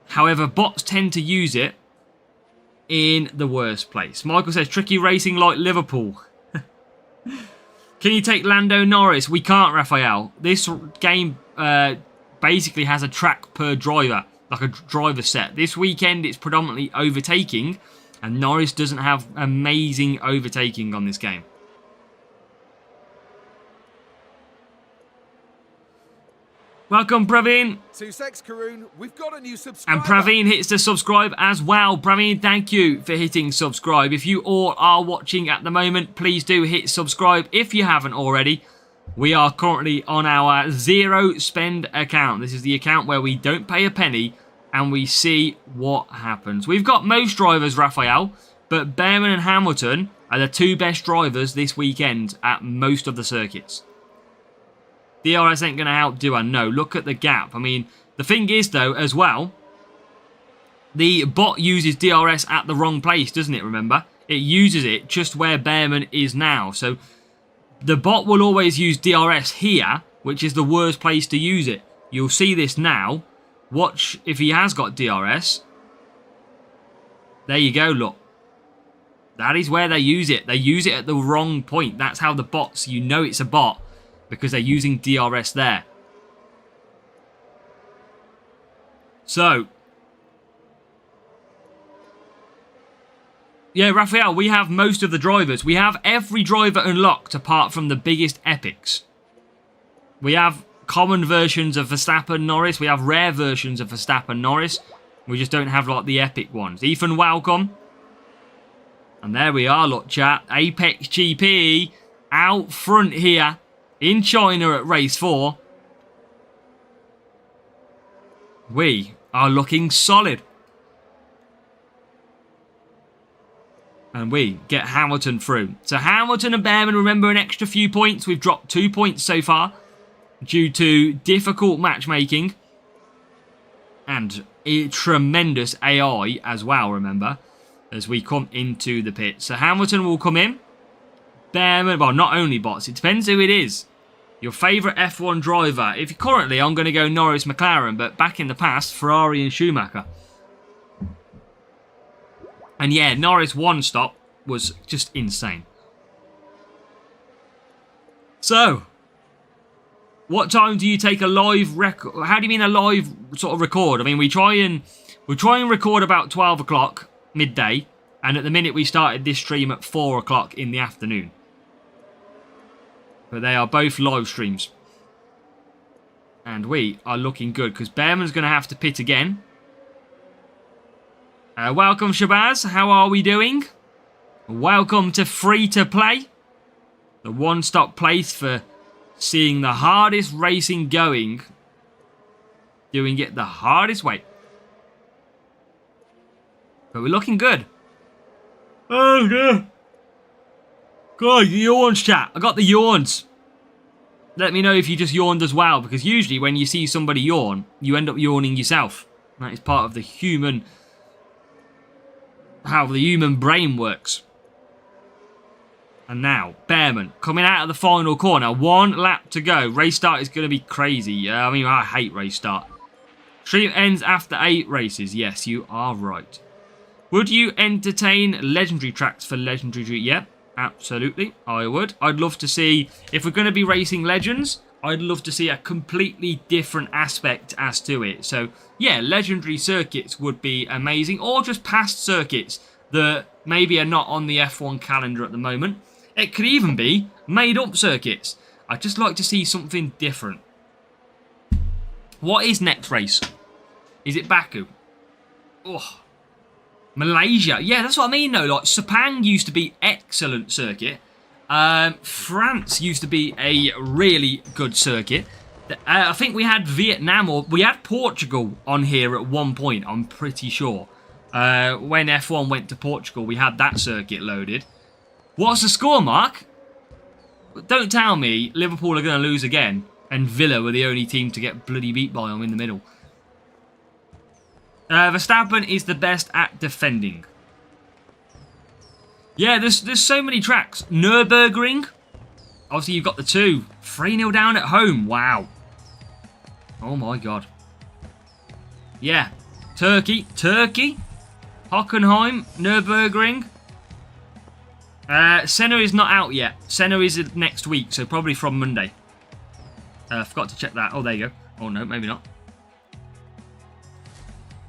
However, bots tend to use it in the worst place. Michael says, tricky racing like Liverpool. Can you take Lando Norris? We can't, Raphael. This game basically has a track per driver, like a driver set. This weekend, it's predominantly overtaking. And Norris doesn't have amazing overtaking on this game. Welcome, Praveen. We've got a new subscriber. And Praveen hits the subscribe as well. Praveen, thank you for hitting subscribe. If you all are watching at the moment, please do hit subscribe if you haven't already. We are currently on our zero spend account. This is the account where we don't pay a penny and we see what happens. We've got most drivers, Raphael, but Behrman and Hamilton are the 2 best drivers this weekend at most of the circuits. DRS ain't going to outdo her. No, look at the gap. I mean, the thing is, though, as well, the bot uses DRS at the wrong place, doesn't it, remember? It uses it just where Behrman is now. So the bot will always use DRS here, which is the worst place to use it. You'll see this now. Watch if he has got DRS. There you go, look. That is where they use it. They use it at the wrong point. That's how the bots, you know it's a bot, because they're using DRS there. So, yeah, Raphael, we have most of the drivers. We have every driver unlocked apart from the biggest epics. We have common versions of Verstappen, Norris. We have rare versions of Verstappen, Norris. We just don't have, like, the epic ones. Ethan, welcome. And there we are, look, chat. Apex GP. out front here in China at race 4. We are looking solid. And we get Hamilton through. So Hamilton and Behrman, remember, an extra few points. We've dropped 2 points so far due to difficult matchmaking. And a tremendous AI as well, remember, as we come into the pit. So Hamilton will come in. Behrman, well, not only bots, it depends who it is. Your favourite F1 driver. If currently, I'm going to go Norris McLaren, but back in the past, Ferrari and Schumacher. And yeah, Norris one stop was just insane. So, what time do you take a live record? How do you mean a live sort of record? I mean, we try and record about 12 o'clock midday, and at the minute we started this stream at 4 o'clock in the afternoon. But they are both live streams. And we are looking good, because Behrman's going to have to pit again. Welcome, Shabazz. How are we doing? Welcome to Free to Play. The one-stop place for seeing the hardest racing going. Doing it the hardest way. But we're looking good. Oh, yeah. God, yawns, chat. I got the yawns. Let me know if you just yawned as well, because usually when you see somebody yawn, you end up yawning yourself. That is part of the human... how the human brain works. And now, Behrman coming out of the final corner. 1 lap to go. Race start is going to be crazy. I mean, I hate race start. Stream ends after 8 races. Yes, you are right. Would you entertain legendary tracks for legendary? Yeah, absolutely. I would. I'd love to see, if we're going to be racing legends, I'd love to see a completely different aspect as to it. So, yeah, legendary circuits would be amazing. Or just past circuits that maybe are not on the F1 calendar at the moment. It could even be made-up circuits. I'd just like to see something different. What is next race? Is it Baku? Oh, Malaysia. Yeah, that's what I mean, though. Like, Sepang used to be excellent circuit. France used to be a really good circuit. I think we had Vietnam, or we had Portugal on here at one point, I'm pretty sure. When F1 went to Portugal, we had that circuit loaded. What's the score, Mark? Don't tell me Liverpool are going to lose again and Villa were the only team to get bloody beat by them in the middle. Verstappen is the best at defending. Yeah, there's so many tracks. Nürburgring. Obviously, you've got the 2. 3-0 down at home. Wow. Oh, my God. Yeah. Turkey. Hockenheim. Nürburgring. Senna is not out yet. Senna is next week, so probably from Monday. Forgot to check that. Oh, there you go. Oh, no, maybe not.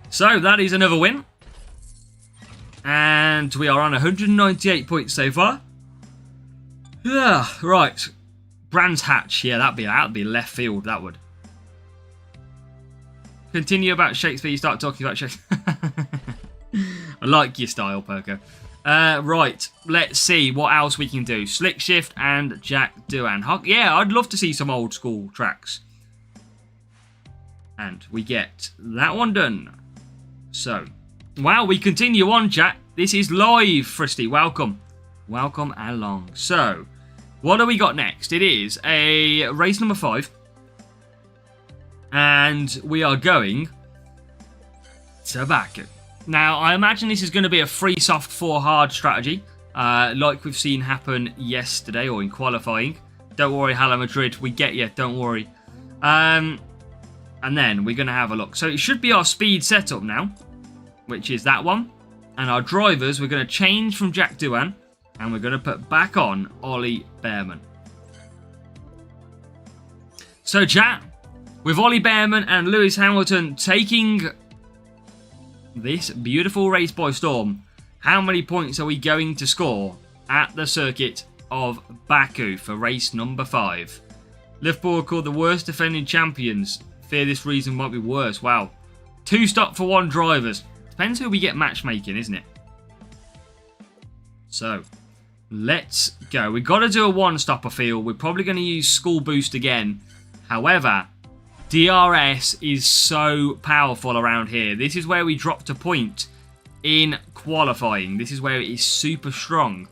So, that is another win. And we are on 198 points so far. Yeah, right. Brands Hatch. Yeah, that'd be left field, that would. Continue about Shakespeare. You start talking about Shakespeare. I like your style, Perko. Right, let's see what else we can do. Slick Shift and Jack Doohan. Yeah, I'd love to see some old school tracks. And we get that one done. So, wow, we continue on, chat. This is live, Fristy. Welcome. Welcome along. So, what do we got next? It is a race number 5. And we are going to Baku. Now, I imagine this is going to be a free soft 4 hard strategy, like we've seen happen yesterday or in qualifying. Don't worry, Hala Madrid, we get you, don't worry. And then we're going to have a look. So it should be our speed setup now, which is that one. And our drivers, we're going to change from Jack Doohan, and we're going to put back on Ollie Behrman. So, chat, with Ollie Behrman and Lewis Hamilton taking this beautiful race by storm, how many points are we going to score at the circuit of Baku for race number 5? Liverpool are called the worst defending champions. Fear this reason might be worse. Wow. 2 stop for 1 drivers. Depends who we get matchmaking, isn't it? So, Let's go. We've got to do a one-stop, I feel. We're probably going to use School Boost again. However, DRS is so powerful around here. This is where we dropped a point in qualifying. This is where it is super strong.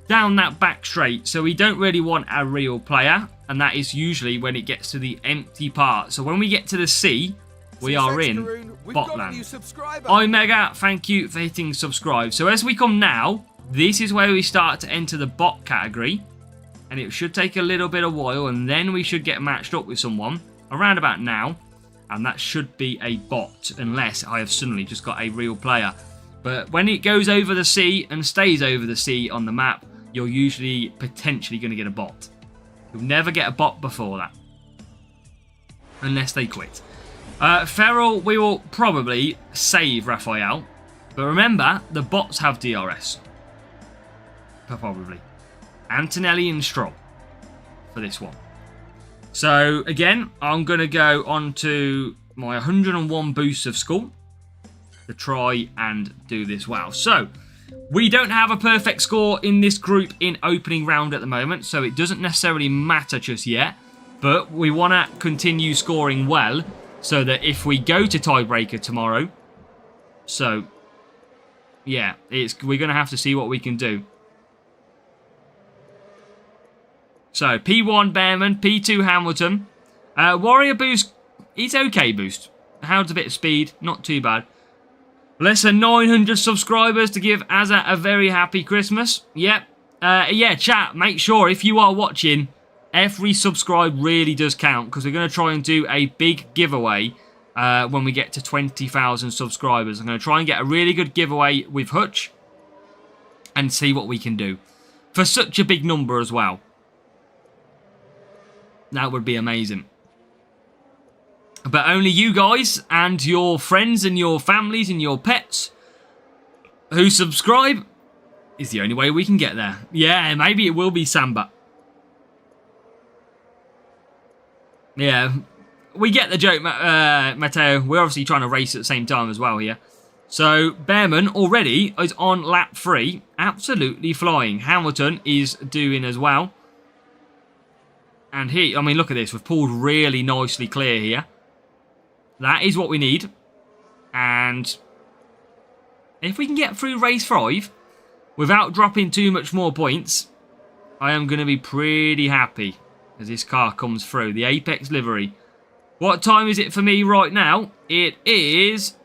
Down that back straight. So we don't really want a real player. And that is usually when it gets to the empty part. So when we get to the C, we are in Botland. Omega, thank you for hitting subscribe. So as we come now, this is where we start to enter the bot category. And it should take a little bit of while. And then we should get matched up with someone around about now. And that should be a bot. Unless I have suddenly just got a real player. But when it goes over the sea and stays over the sea on the map, you're usually potentially going to get a bot. You'll never get a bot before that. Unless they quit. Feral, we will probably save Raphael. But remember, the bots have DRS. Probably. Antonelli and Stroll for this one. So, again, I'm going to go on to my 101 boosts of school to try and do this well. So, we don't have a perfect score in this group in opening round at the moment, so it doesn't necessarily matter just yet. But we want to continue scoring well so that if we go to tiebreaker tomorrow, so, yeah, we're going to have to see what we can do. So, P1 Bearman, P2 Hamilton. Warrior boost, it's okay boost. How's a bit of speed, not too bad. Less than 900 subscribers to give Azza a very happy Christmas. Yep. Yeah, chat, make sure if you are watching, every subscribe really does count. Because we're going to try and do a big giveaway when we get to 20,000 subscribers. I'm going to try and get a really good giveaway with Hutch. And see what we can do. For such a big number as well. That would be amazing. But only you guys and your friends and your families and your pets who subscribe is the only way we can get there. Yeah, maybe it will be Samba. Yeah, we get the joke, Matteo. We're obviously trying to race at the same time as well here. So, Bearman already is on lap 3. Absolutely flying. Hamilton is doing as well. And here, I mean, look at this. We've pulled really nicely clear here. That is what we need. And if we can get through race 5 without dropping too much more points, I am going to be pretty happy as this car comes through. The Apex livery. What time is it for me right now? It is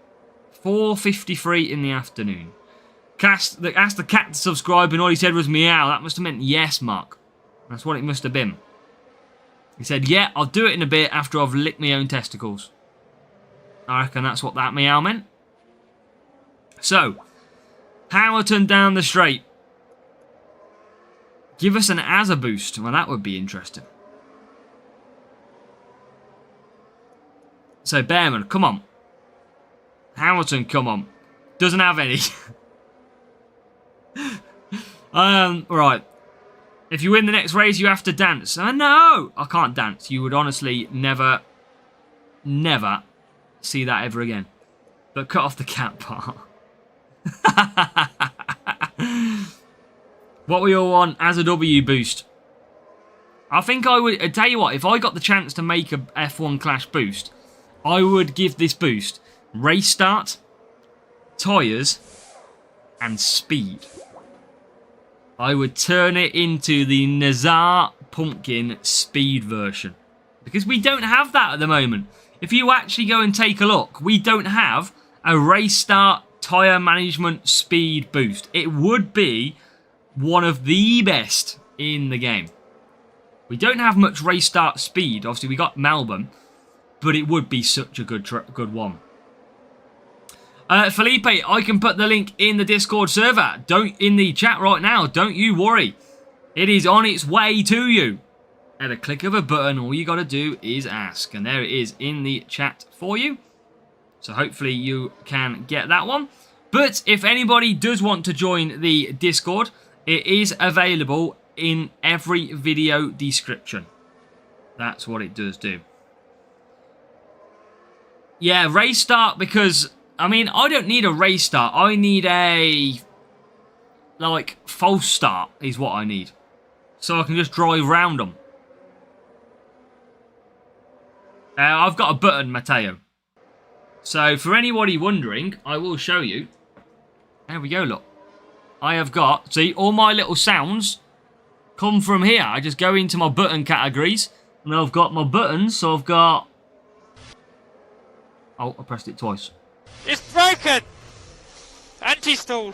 4:53 in the afternoon. Asked the cat to subscribe and all he said was meow. That must have meant yes, Mark. That's what it must have been. He said, yeah, I'll do it in a bit after I've licked my own testicles. I reckon that's what that meow meant. So, Hamilton down the straight. Give us an Azza boost. Well, that would be interesting. So, Bearman, come on. Hamilton, come on. Doesn't have any. Right. If you win the next race, you have to dance. No, I can't dance. You would honestly never see that ever again. But cut off the cat part. What we all want as a W boost. I think I would, I tell you what, if I got the chance to make a F1 Clash boost, I would give this boost race start, tyres, and speed. I would turn it into the Nazar Pumpkin speed version. Because we don't have that at the moment. If you actually go and take a look, we don't have a race start tyre management speed boost. It would be one of the best in the game. We don't have much race start speed. Obviously, we got Melbourne. But it would be such a good one. Felipe, I can put the link in the Discord server. In the chat right now. Don't you worry. It is on its way to you. At a click of a button, all you got to do is ask. And there it is in the chat for you. So hopefully you can get that one. But if anybody does want to join the Discord, it is available in every video description. That's what it does do. Yeah, race start because, I mean, I don't need a race start. I need a like, false start is what I need. So I can just drive round them. I've got a button, Matteo. So, for anybody wondering, I will show you. There we go, look. I have got, see, all my little sounds come from here. I just go into my button categories, and I've got my buttons, so I've got... Oh, I pressed it twice. It's broken! Anti-stall.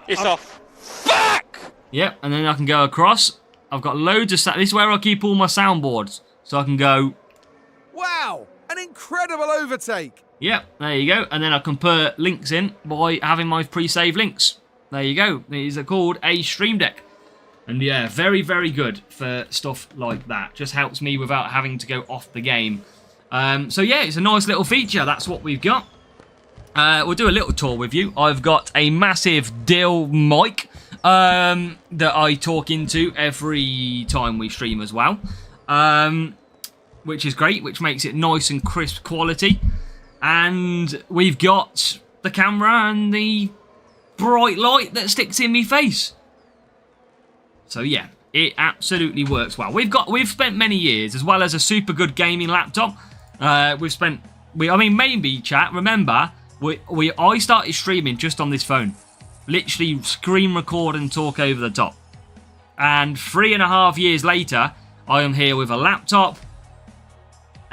It's off. Fuck! Yep, and then I can go across. I've got loads of sound. This is where I keep all my soundboards. So I can go... Wow, an incredible overtake. Yep, there you go. And then I can put links in by having my pre-save links. There you go. These are called a Stream Deck. And yeah, very, very good for stuff like that. Just helps me without having to go off the game. So yeah, it's a nice little feature. That's what we've got. We'll do a little tour with you. I've got a massive dill mic that I talk into every time we stream as well. Which is great, which makes it nice and crisp quality. And we've got the camera and the bright light that sticks in my face. So yeah, it absolutely works well. We've spent many years, as well as a super good gaming laptop. I mean, maybe chat. Remember, I started streaming just on this phone, literally screen record and talk over the top. And 3.5 years later, I am here with a laptop,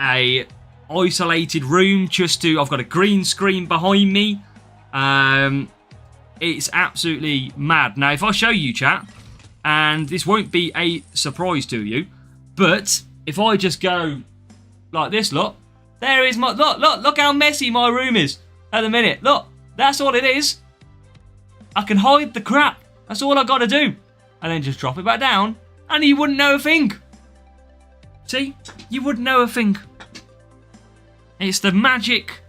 a isolated room. I've got a green screen behind me. It's absolutely mad. Now, if I show you, chat, and this won't be a surprise to you, but if I just go like this, look, there is my look how messy my room is at the minute. Look, that's all it is. I can hide the crap. That's all I got to do, and then just drop it back down, and you wouldn't know a thing. See, you wouldn't know a thing. It's the magic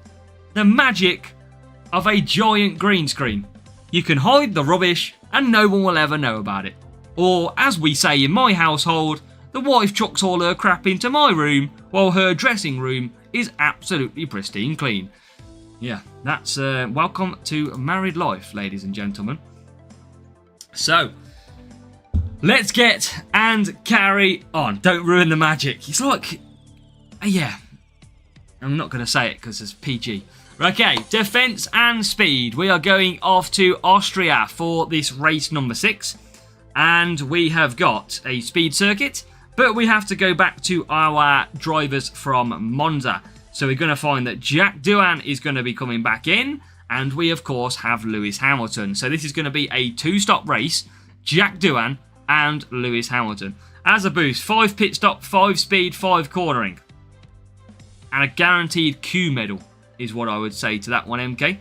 of a giant green screen. You can hide the rubbish and no one will ever know about it. Or, as we say in my household, the wife chucks all her crap into my room while her dressing room is absolutely pristine clean. Yeah, that's welcome to married life, ladies and gentlemen. So, let's get and carry on. Don't ruin the magic. It's like, yeah. I'm not going to say it because it's PG. Okay, defence and speed. We are going off to Austria for this race number 6. And we have got a speed circuit, but we have to go back to our drivers from Monza. So we're going to find that Jack Doohan is going to be coming back in. And we, of course, have Lewis Hamilton. So this is going to be a 2-stop race. Jack Doohan and Lewis Hamilton. As a boost, 5 pit stop, 5 speed, 5 cornering. And a guaranteed Q medal is what I would say to that one, MK.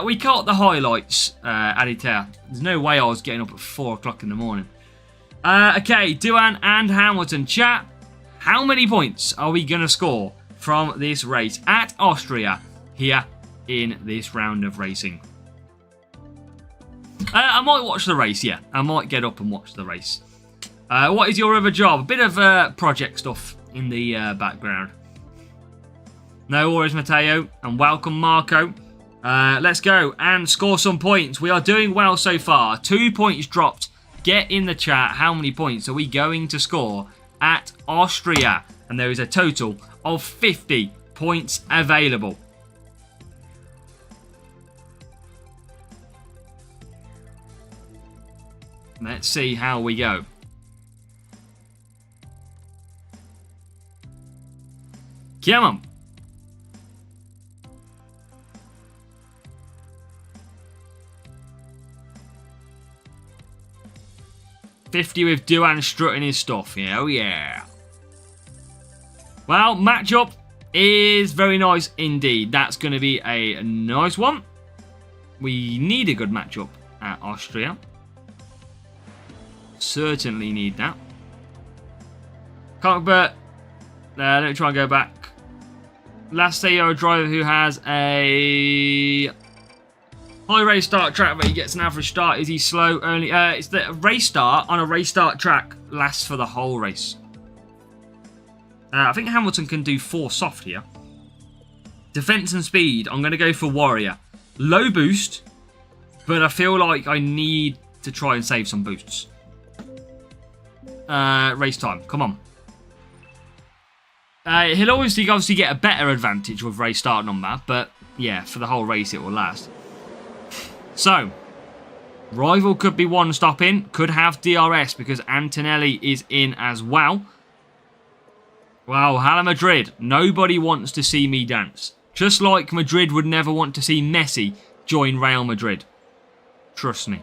We caught the highlights, Aditya. There's no way I was getting up at 4 o'clock in the morning. Okay, Doohan and Hamilton. Chat, how many points are we going to score from this race at Austria here in this round of racing? I might watch the race, yeah. I might get up and watch the race. What is your other job? A bit of project stuff in the background. No worries, Matteo, and welcome, Marco. Let's go and score some points. We are doing well so far. 2 points dropped. Get in the chat. How many points are we going to score at Austria? And there is a total of 50 points available. Let's see how we go. Come on. $50 with Doohan strutting his stuff. Yeah, oh yeah. Well, matchup is very nice indeed. That's going to be a nice one. We need a good matchup at Austria. Certainly need that. Cockbert. Let me try and go back. Last day you're a driver who has a high race start track, but he gets an average start. Is he slow? Only it's the race start on a race start track lasts for the whole race. I think Hamilton can do 4 soft here. Defense and speed. I'm going to go for Warrior. Low boost, but I feel like I need to try and save some boosts. Race time. Come on. He'll obviously get a better advantage with race start number, but yeah, for the whole race it will last. So, rival could be one stop in, could have DRS because Antonelli is in as well. Wow, Hala Madrid, nobody wants to see me dance. Just like Madrid would never want to see Messi join Real Madrid. Trust me.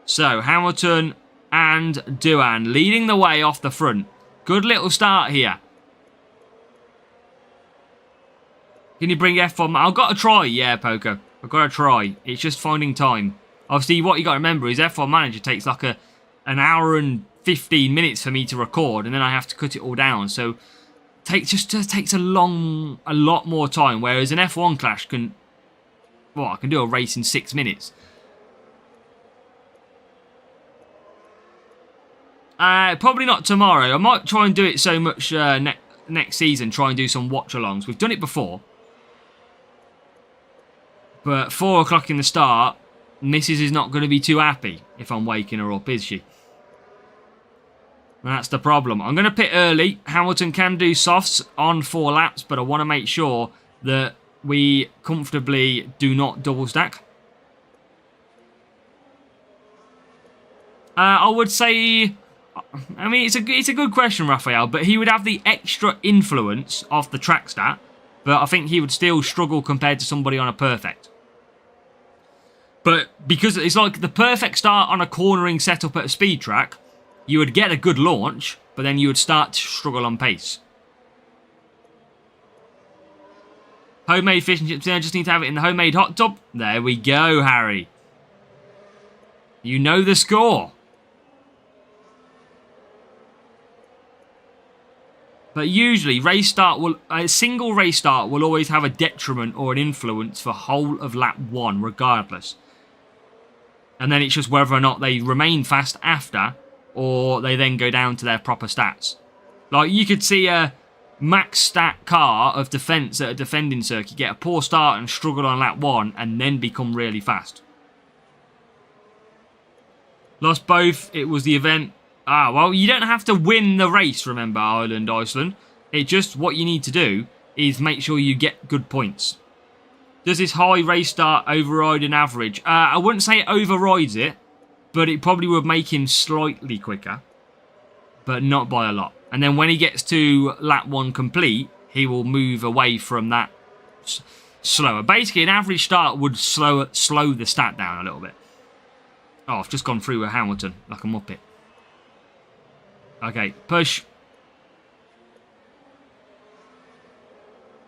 So, Hamilton and Duan leading the way off the front. Good little start here. Can you bring F1? I've got to try. Yeah, Poco. I've got to try. It's just finding time. Obviously, what you got to remember is F1 Manager takes like an hour and 15 minutes for me to record, and then I have to cut it all down. So, just takes a lot more time. Whereas an F1 clash can, well, I can do a race in 6 minutes. Probably not tomorrow. I might try and do it so much next season. Try and do some watch-alongs. We've done it before. But 4 o'clock in the start, Mrs. is not going to be too happy if I'm waking her up, is she? That's the problem. I'm going to pit early. Hamilton can do softs on 4 laps, but I want to make sure that we comfortably do not double stack. I would say, I mean, it's a good question, Raphael, but he would have the extra influence of the track stat, but I think he would still struggle compared to somebody on a perfect. But because it's like the perfect start on a cornering setup at a speed track, you would get a good launch, but then you would start to struggle on pace. Homemade fish and chips, I just need to have it in the homemade hot tub. There we go, Harry. You know the score. But usually, a single race start will always have a detriment or an influence for whole of lap 1, regardless. And then it's just whether or not they remain fast after, or they then go down to their proper stats. Like, you could see a max stat car of defence at a defending circuit get a poor start and struggle on lap 1, and then become really fast. Lost both. It was the event. Well, you don't have to win the race, remember, Iceland. It just, what you need to do is make sure you get good points. Does this high race start override an average? I wouldn't say it overrides it, but it probably would make him slightly quicker, but not by a lot. And then when he gets to lap 1 complete, he will move away from that slower. Basically, an average start would slow the stat down a little bit. Oh, I've just gone through with Hamilton like a muppet. Okay, push.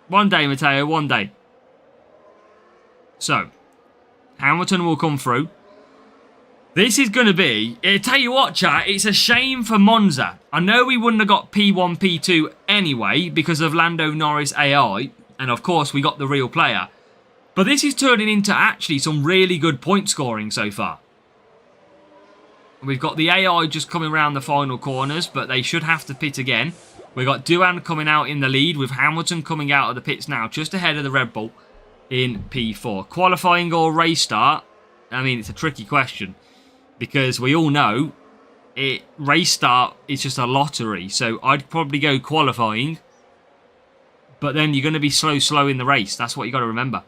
One day, Matteo, one day. So, Hamilton will come through. This is going to be... I tell you what, chat, it's a shame for Monza. I know we wouldn't have got P1, P2 anyway because of Lando Norris AI. And of course, we got the real player. But this is turning into actually some really good point scoring so far. We've got the AI just coming around the final corners, but they should have to pit again. We've got Duan coming out in the lead with Hamilton coming out of the pits now, just ahead of the Red Bull in P4. Qualifying or race start? I mean, it's a tricky question because we all know race start is just a lottery. So I'd probably go qualifying, but then you're going to be slow in the race. That's what you got to remember.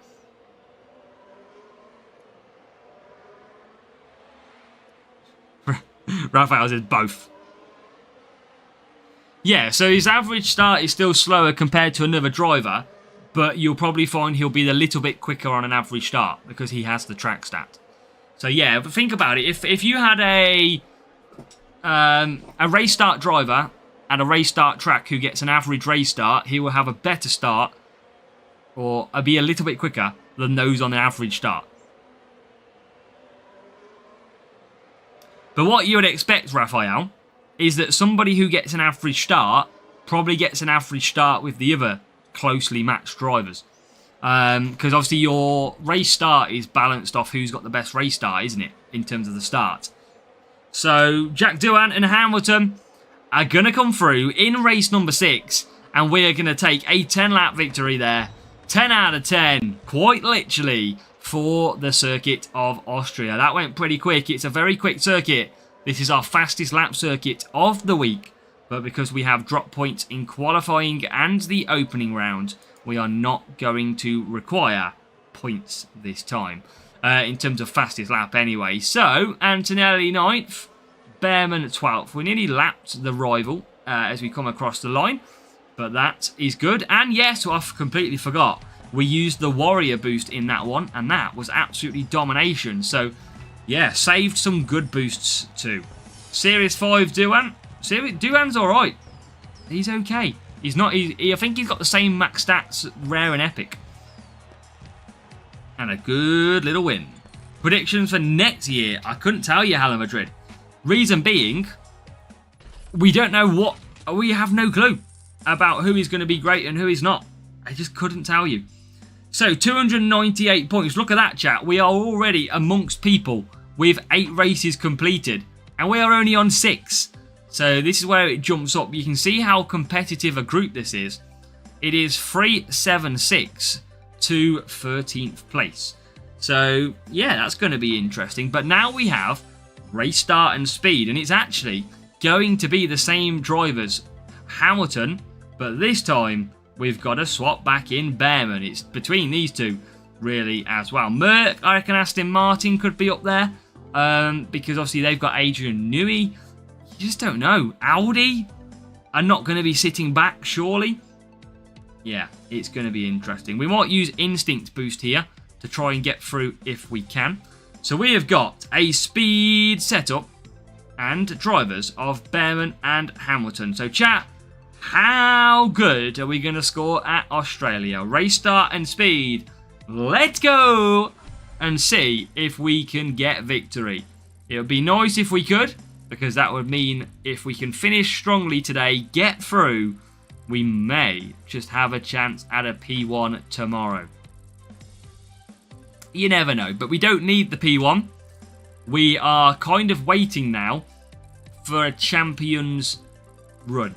Raphael says both. Yeah, so his average start is still slower compared to another driver, but you'll probably find he'll be a little bit quicker on an average start because he has the track stat. So yeah, but think about it. If you had a race start driver and a race start track who gets an average race start, he will have a better start or be a little bit quicker than those on an average start. But what you would expect, Raphael, is that somebody who gets an average start probably gets an average start with the other closely matched drivers. Because obviously your race start is balanced off who's got the best race start, isn't it? In terms of the start. So Jack Doohan and Hamilton are going to come through in race number 6. And we are going to take a 10-lap victory there. 10 out of 10. Quite literally. for the circuit of Austria. That went pretty quick. It's a very quick circuit. This is our fastest lap circuit of the week. But because we have drop points in qualifying and the opening round, we are not going to require points this time. In terms of fastest lap anyway. So, Antonelli 9th, Behrman 12th. We nearly lapped the rival as we come across the line. But that is good. And yes, I completely forgot. We used the Warrior boost in that one. And that was absolutely domination. So, yeah, saved some good boosts too. Series 5 Duan. Duan's alright. He's okay. He's not... I think he's got the same max stats, rare and epic. And a good little win. Predictions for next year. I couldn't tell you, Hala Madrid. Reason being, we don't know what... We have no clue about who is going to be great and who is not. I just couldn't tell you. So, 298 points. Look at that, chat. We are already amongst people with 8 races completed. And we are only on 6. So, this is where it jumps up. You can see how competitive a group this is. It is 376 to 13th place. So, yeah, that's going to be interesting. But now we have race start and speed. And it's actually going to be the same drivers. Hamilton, but this time we've got to swap back in Behrman. It's between these two, really, as well. Merck, I reckon Aston Martin could be up there. Because obviously they've got Adrian Newey. You just don't know. Audi are not going to be sitting back, surely. Yeah, it's going to be interesting. We might use Instinct Boost here to try and get through if we can. So we have got a speed setup and drivers of Behrman and Hamilton. So chat, how good are we going to score at Australia? Race start and speed. Let's go and see if we can get victory. It would be nice if we could, because that would mean if we can finish strongly today, get through, we may just have a chance at a P1 tomorrow. You never know, but we don't need the P1. We are kind of waiting now for a Champions run.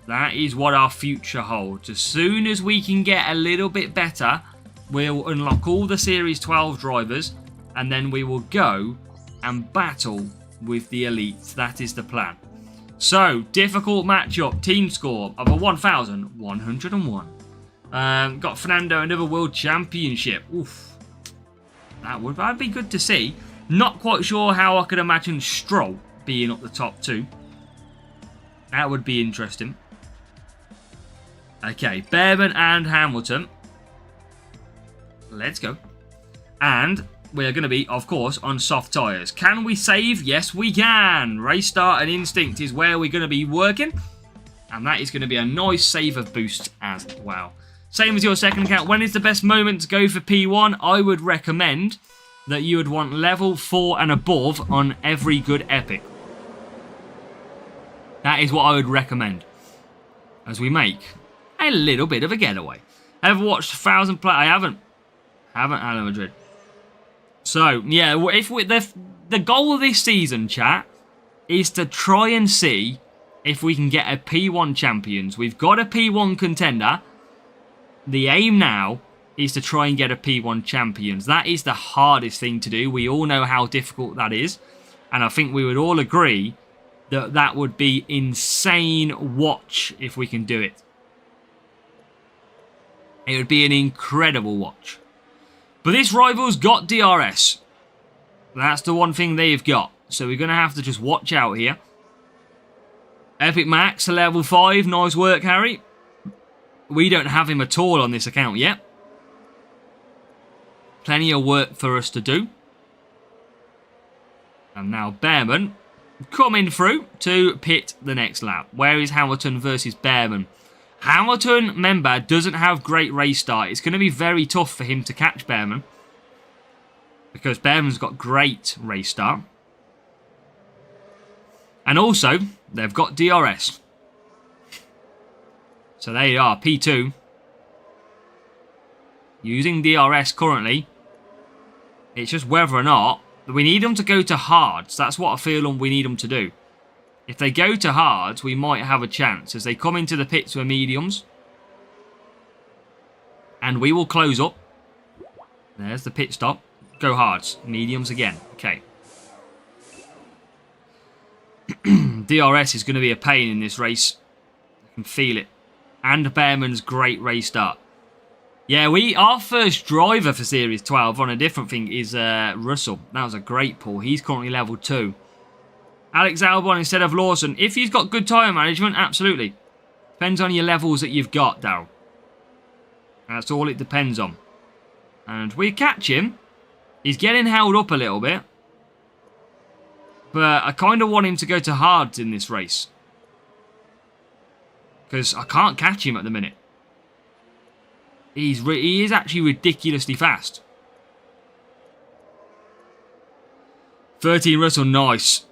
That is what our future holds. As soon as we can get a little bit better, we'll unlock all the Series 12 drivers, and then we will go and battle with the elites. That is the plan. So, difficult matchup. Team score of a 1,101. Got Fernando, another World Championship. Oof. That'd be good to see. Not quite sure how I could imagine Stroll being up the top 2. That would be interesting. Okay, Behrman and Hamilton. Let's go. And we're going to be, of course, on soft tyres. Can we save? Yes, we can. Race start and instinct is where we're going to be working. And that is going to be a nice save of boosts as well. Same as your second account. When is the best moment to go for P1? I would recommend that you would want level 4 and above on every good epic. That is what I would recommend. As we make a little bit of a getaway. Ever watched 1,000 play? I haven't. Haven't, Hala Madrid. So, yeah, if the goal of this season, chat, is to try and see if we can get a P1 champions. We've got a P1 contender. The aim now is to try and get a P1 champions. That is the hardest thing to do. We all know how difficult that is. And I think we would all agree that that would be insane watch if we can do it. It would be an incredible watch. But this rival's got DRS. That's the one thing they've got. So we're going to have to just watch out here. Epic Max to level 5. Nice work, Harry. We don't have him at all on this account yet. Plenty of work for us to do. And now Behrman coming through to pit the next lap. Where is Hamilton versus Behrman? Hamilton, remember, doesn't have great race start. It's going to be very tough for him to catch Behrman. Because Behrman's got great race start. And also, they've got DRS. So there you are, P2. Using DRS currently. It's just whether or not we need them to go to hards. That's what I feel we need them to do. If they go to hards, we might have a chance as they come into the pits with mediums. And we will close up. There's the pit stop. Go hards. Mediums again. Okay. DRS is going to be a pain in this race. I can feel it. And Behrman's great race start. Yeah, our first driver for Series 12 on a different thing is Russell. That was a great pull. He's currently level 2. Alex Albon instead of Lawson. If he's got good tyre management, absolutely. Depends on your levels that you've got, Daryl. That's all it depends on. And we catch him. He's getting held up a little bit. But I kind of want him to go to hards in this race. Because I can't catch him at the minute. He is actually ridiculously fast. 13 Russell, nice.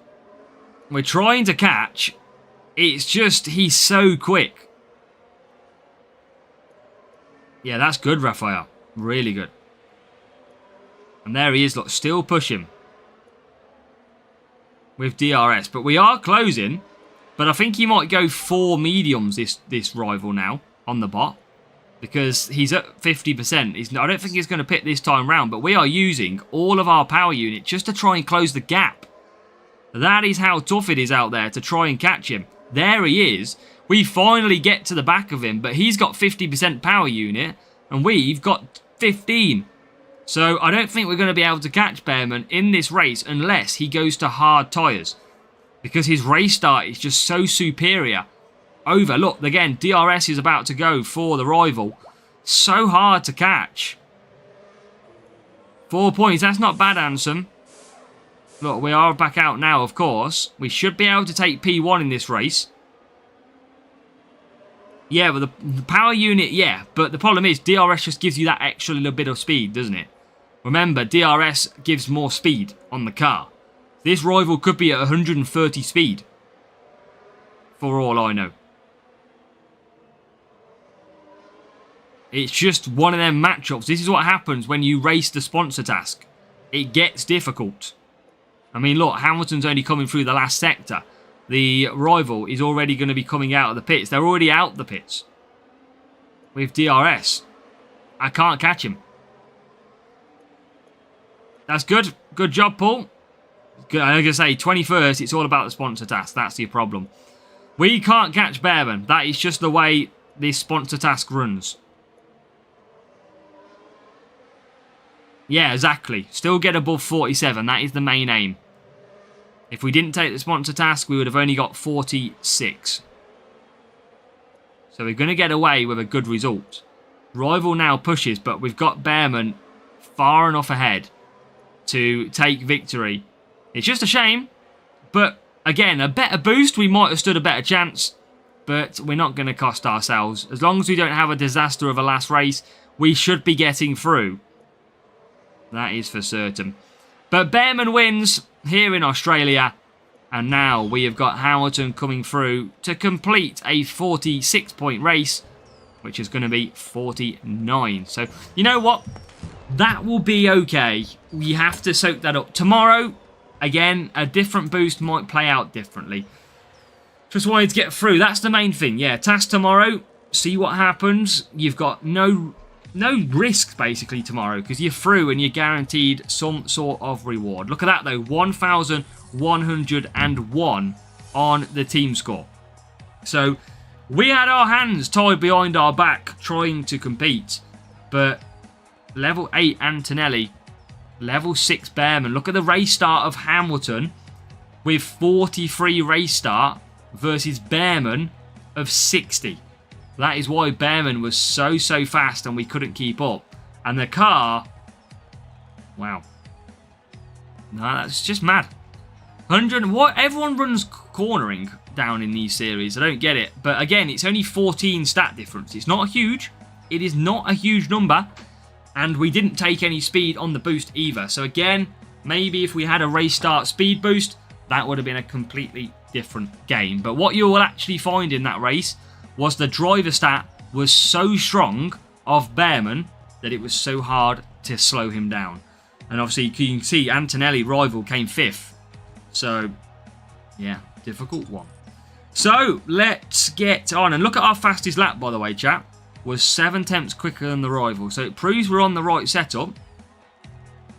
We're trying to catch. It's just, he's so quick. Yeah, that's good, Raphael. Really good. And there he is, look, still pushing. With DRS. But we are closing. But I think he might go 4 mediums, this rival now, on the bot. Because he's at 50%. I don't think he's going to pit this time round. But we are using all of our power unit just to try and close the gap. That is how tough it is out there to try and catch him. There he is. We finally get to the back of him. But he's got 50% power unit. And we've got 15. So I don't think we're going to be able to catch Behrman in this race unless he goes to hard tyres. Because his race start is just so superior. Over, look, again, DRS is about to go for the rival. So hard to catch. 4 points, that's not bad, Ansem. Look, we are back out now, of course. We should be able to take P1 in this race. Yeah, but the power unit, yeah. But the problem is, DRS just gives you that extra little bit of speed, doesn't it? Remember, DRS gives more speed on the car. This rival could be at 130 speed. For all I know. It's just one of them matchups. This is what happens when you race the sponsor task. It gets difficult. I mean, look, Hamilton's only coming through the last sector. The rival is already going to be coming out of the pits. They're already out the pits. With DRS. I can't catch him. That's good. Good job, Paul. Good. I'm going to say, 21st, it's all about the sponsor task. That's the problem. We can't catch Behrman. That is just the way this sponsor task runs. Yeah, exactly. Still get above 47. That is the main aim. If we didn't take the sponsor task, we would have only got 46. So we're going to get away with a good result. Rival now pushes, but we've got Behrman far enough ahead to take victory. It's just a shame. But again, a better boost, we might have stood a better chance. But we're not going to cost ourselves. As long as we don't have a disaster of a last race, we should be getting through. That is for certain. But Behrman wins here in Australia. And now we have got Hamilton coming through to complete a 46-point race, which is going to be 49. So, you know what? That will be okay. We have to soak that up. Tomorrow, again, a different boost might play out differently. Just wanted to get through. That's the main thing. Yeah, task tomorrow. See what happens. You've got no risk, basically, tomorrow, because you're through and you're guaranteed some sort of reward. Look at that, though. 1,101 on the team score. So, we had our hands tied behind our back trying to compete. But level 8 Antonelli, level 6 Behrman. Look at the race start of Hamilton with 43 race start versus Behrman of 60. That is why Behrman was so fast and we couldn't keep up. And the car... Wow. No, that's just mad. 100... What? Everyone runs cornering down in these series. I don't get it. But again, it's only 14 stat difference. It's not huge. It is not a huge number. And we didn't take any speed on the boost either. So again, maybe if we had a race start speed boost, that would have been a completely different game. But what you will actually find in that race was the driver stat was so strong of Behrman that it was so hard to slow him down. And obviously you can see Antonelli rival came 5th. So, yeah, difficult one. So, let's get on. And look at our fastest lap, by the way, chat. Was 7 tenths quicker than the rival. So it proves we're on the right setup.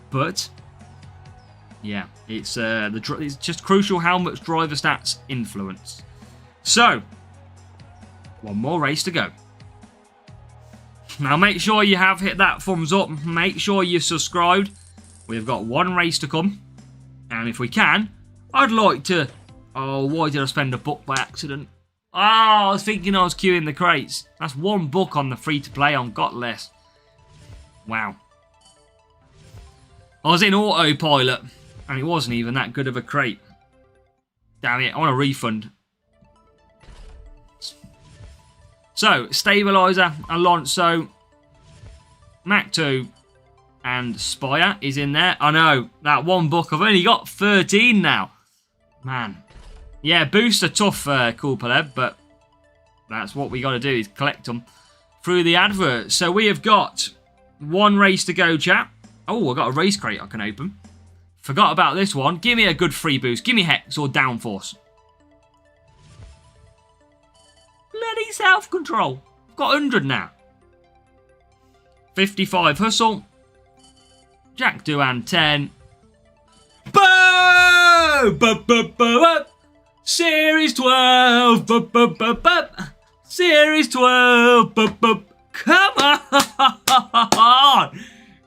But yeah, it's just crucial how much driver stats influence. So, one more race to go. Now make sure you have hit that thumbs up. Make sure you've subscribed. We've got one race to come. And if we can, I'd like to... Oh, why did I spend a book by accident? Oh, I was thinking I was queuing the crates. That's one book on the free-to-play on Got Less. Wow. I was in autopilot, and it wasn't even that good of a crate. Damn it, I want a refund. So, Stabilizer, Alonso, Mach 2, and Spire is in there. I know, that one book, I've only got 13 now. Man. Yeah, boosts are tough, Cool Paleb, but that's what we got to do, is collect them through the advert. So we have got one race to go, chat. Oh, I've got a race crate I can open. Forgot about this one. Give me a good free boost. Give me Hex or Downforce. Bloody self-control. I've got 100 now. 55 Hustle. Jack Doohan 10. Boom! Series 12. Series 12. Come on!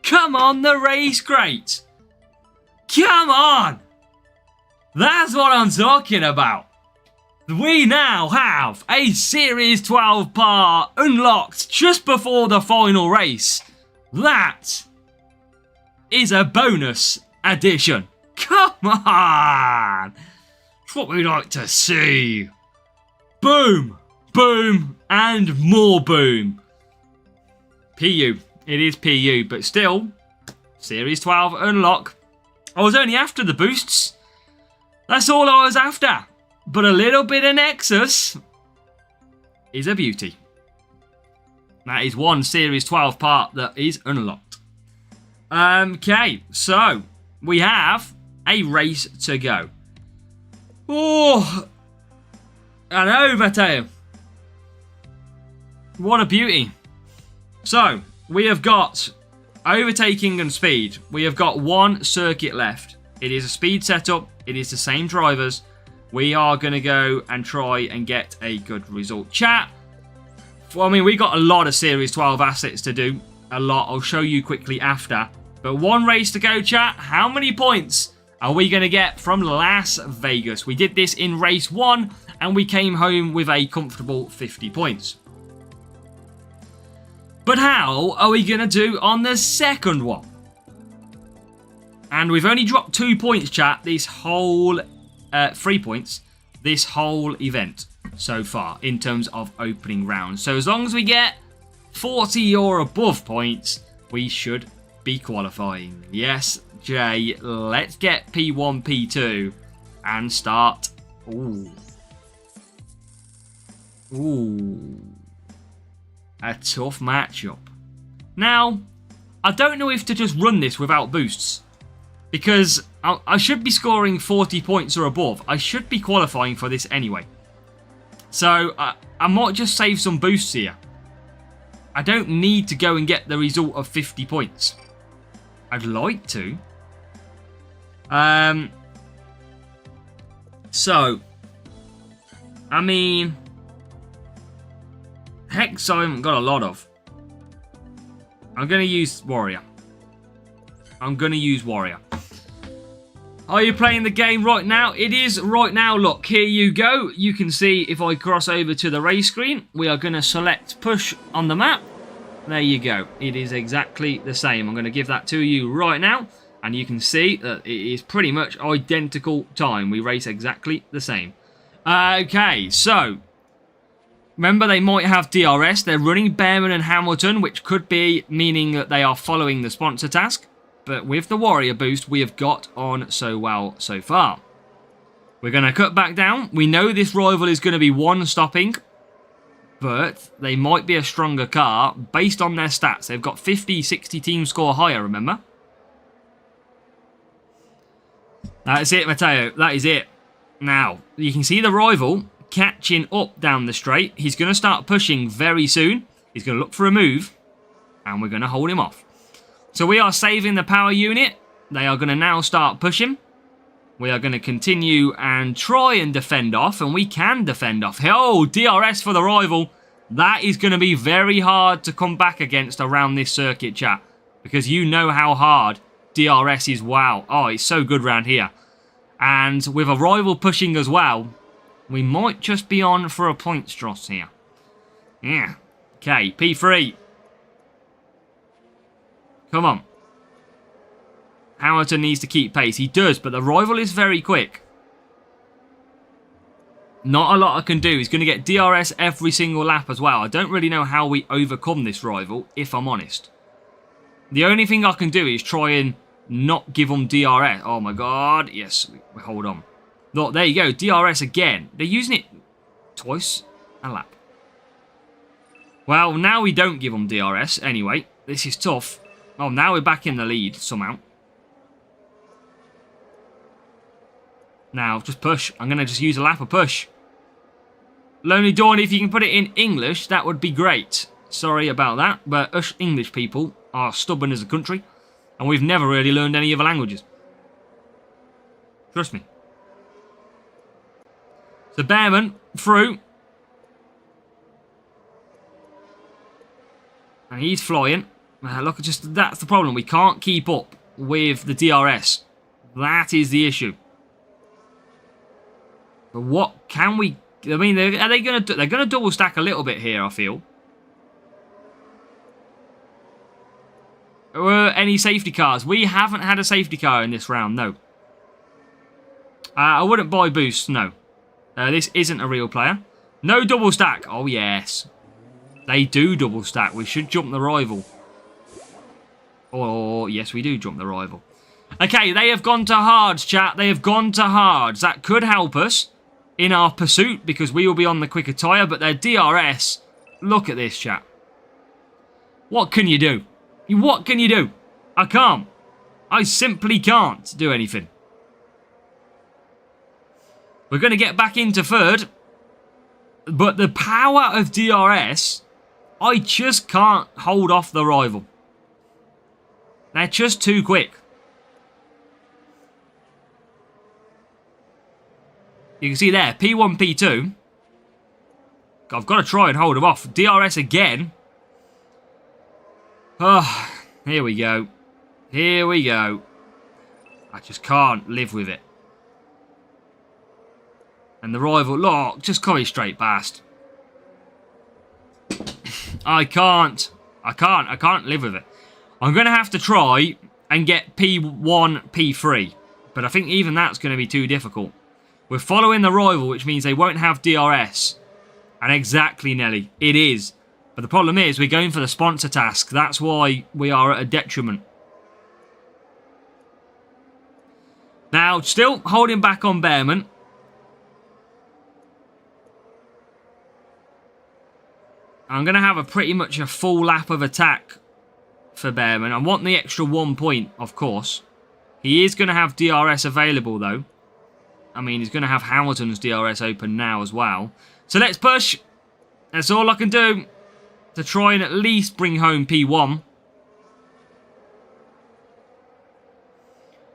Come on, the race crate. Come on! That's what I'm talking about. We now have a Series 12 part unlocked just before the final race. That is a bonus addition. Come on! It's what we like to see. Boom, boom, and more boom. PU. It is PU, but still, Series 12 unlock. I was only after the boosts. That's all I was after. But a little bit of Nexus is a beauty. That is one Series 12 part that is unlocked. Okay, so we have a race to go. Oh, an overtail. What a beauty. So, we have got overtaking and speed. We have got one circuit left. It is a speed setup. It is the same drivers. We are going to go and try and get a good result. Chat. Well, I mean, we got a lot of Series 12 assets to do. A lot. I'll show you quickly after. But one race to go, chat. How many points are we going to get from Las Vegas? We did this in race 1 and we came home with a comfortable 50 points. But how are we going to do on the second one? And we've only dropped 2 points, chat, this whole... 3 points, this whole event so far in terms of opening rounds. So as long as we get 40 or above points, we should be qualifying. Yes, Jay, let's get P1, P2 and start. Ooh. Ooh. A tough matchup. Now, I don't know if to just run this without boosts, because I should be scoring 40 points or above. I should be qualifying for this anyway. So, I might just save some boosts here. I don't need to go and get the result of 50 points. I'd like to. So, I mean... Hex I haven't got a lot of. I'm going to use Warrior. Are you playing the game right now? It is right now. Look, here you go. You can see if I cross over to the race screen, we are going to select push on the map. There you go. It is exactly the same. I'm going to give that to you right now. And you can see that it is pretty much identical time. We race exactly the same. Okay, so... Remember, they might have DRS. They're running Behrman and Hamilton, which could be meaning that they are following the sponsor task. But with the Warrior boost, we have got on so well so far. We're going to cut back down. We know this rival is going to be one stopping. But they might be a stronger car based on their stats. They've got 50, 60 team score higher, remember? That's it, Matteo. That is it. Now, you can see the rival catching up down the straight. He's going to start pushing very soon. He's going to look for a move. And we're going to hold him off. So we are saving the power unit. They are going to now start pushing. We are going to continue and try and defend off, and we can defend off. Oh, DRS for the rival. That is going to be very hard to come back against around this circuit, chat, because you know how hard DRS is. Wow. Oh, it's so good round here. And with a rival pushing as well, we might just be on for a points dross here. Yeah. Okay, P3. Come on. Hamilton needs to keep pace. He does, but the rival is very quick. Not a lot I can do. He's going to get DRS every single lap as well. I don't really know how we overcome this rival, if I'm honest. The only thing I can do is try and not give them DRS. Oh my god. Yes, hold on. Look, there you go. DRS again. They're using it twice a lap. Well, now we don't give them DRS anyway. This is tough. Oh, now we're back in the lead somehow. Now, just push. I'm going to just use a lap of push. Lonely Dawn, if you can put it in English, that would be great. Sorry about that, but us English people are stubborn as a country, and we've never really learned any other languages. Trust me. So, Behrman, through. And he's flying. Look, that's the problem. We can't keep up with the DRS. That is the issue. But what can we... I mean, are they going to... They're going to double stack a little bit here, I feel. Any safety cars? We haven't had a safety car in this round, no. I wouldn't buy boosts, no. This isn't a real player. No double stack. Oh, yes. They do double stack. We should jump the rival. Oh, yes, we do jump the rival. Okay, they have gone to hards, chat. They have gone to hards. That could help us in our pursuit because we will be on the quicker tyre, but their DRS, look at this, chat. What can you do? What can you do? I can't. I simply can't do anything. We're going to get back into third, but the power of DRS, I just can't hold off the rival. They're just too quick. You can see there, P1, P2. I've got to try and hold them off. DRS again. Oh, here we go. Here we go. I just can't live with it. And the rival, look, just coming straight past. I can't live with it. I'm going to have to try and get P1, P3. But I think even that's going to be too difficult. We're following the rival, which means they won't have DRS. And exactly, Nelly, it is. But the problem is, we're going for the sponsor task. That's why we are at a detriment. Now, still holding back on Behrman. I'm going to have pretty much a full lap of attack for Behrman. I want the extra 1 point, of course. He is going to have DRS available, though. I mean, he's going to have Hamilton's DRS open now as well. So let's push. That's all I can do to try and at least bring home P1.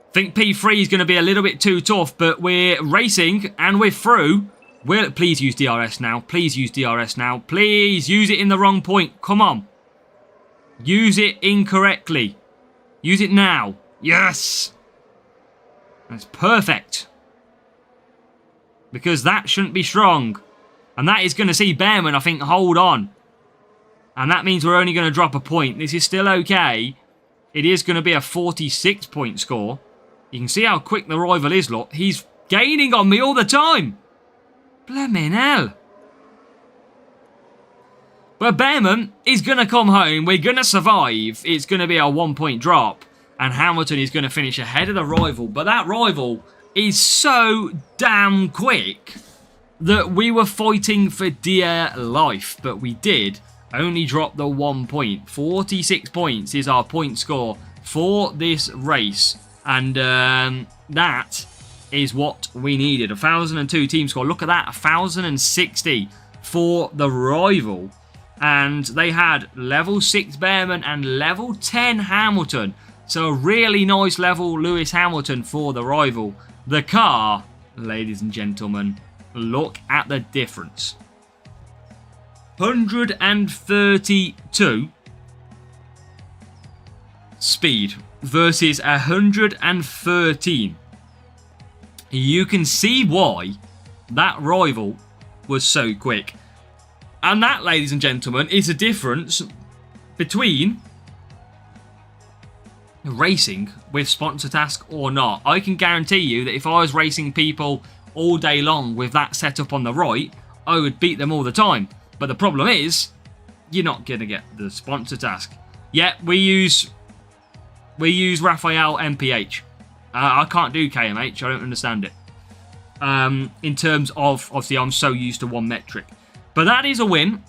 I think P3 is going to be a little bit too tough, but we're racing and we're through. Please use DRS now. Please use DRS now. Please use it in the wrong point. Come on. Use it incorrectly. Use it now. Yes. That's perfect. Because that shouldn't be strong. And that is going to see Behrman, I think, hold on. And that means we're only going to drop a point. This is still okay. It is going to be a 46-point score. You can see how quick the rival is, look. He's gaining on me all the time. Blimmin' hell. But Behrman is going to come home. We're going to survive. It's going to be a 1 point drop. And Hamilton is going to finish ahead of the rival. But that rival is so damn quick that we were fighting for dear life. But we did only drop the 1 point. 46 points is our point score for this race. And that is what we needed. 1,002 team score. Look at that. 1,060 for the rival. And they had level 6 Behrman and level 10 Hamilton. So a really nice level Lewis Hamilton for the rival. The car, ladies and gentlemen, look at the difference. 132 speed versus 113. You can see why that rival was so quick. And that, ladies and gentlemen, is a difference between racing with sponsor task or not. I can guarantee you that if I was racing people all day long with that setup on the right, I would beat them all the time. But the problem is, you're not going to get the sponsor task. Yeah, we use Raphael MPH. I can't do KMH, I don't understand it. In terms of, obviously, I'm so used to one metric. But that is a win.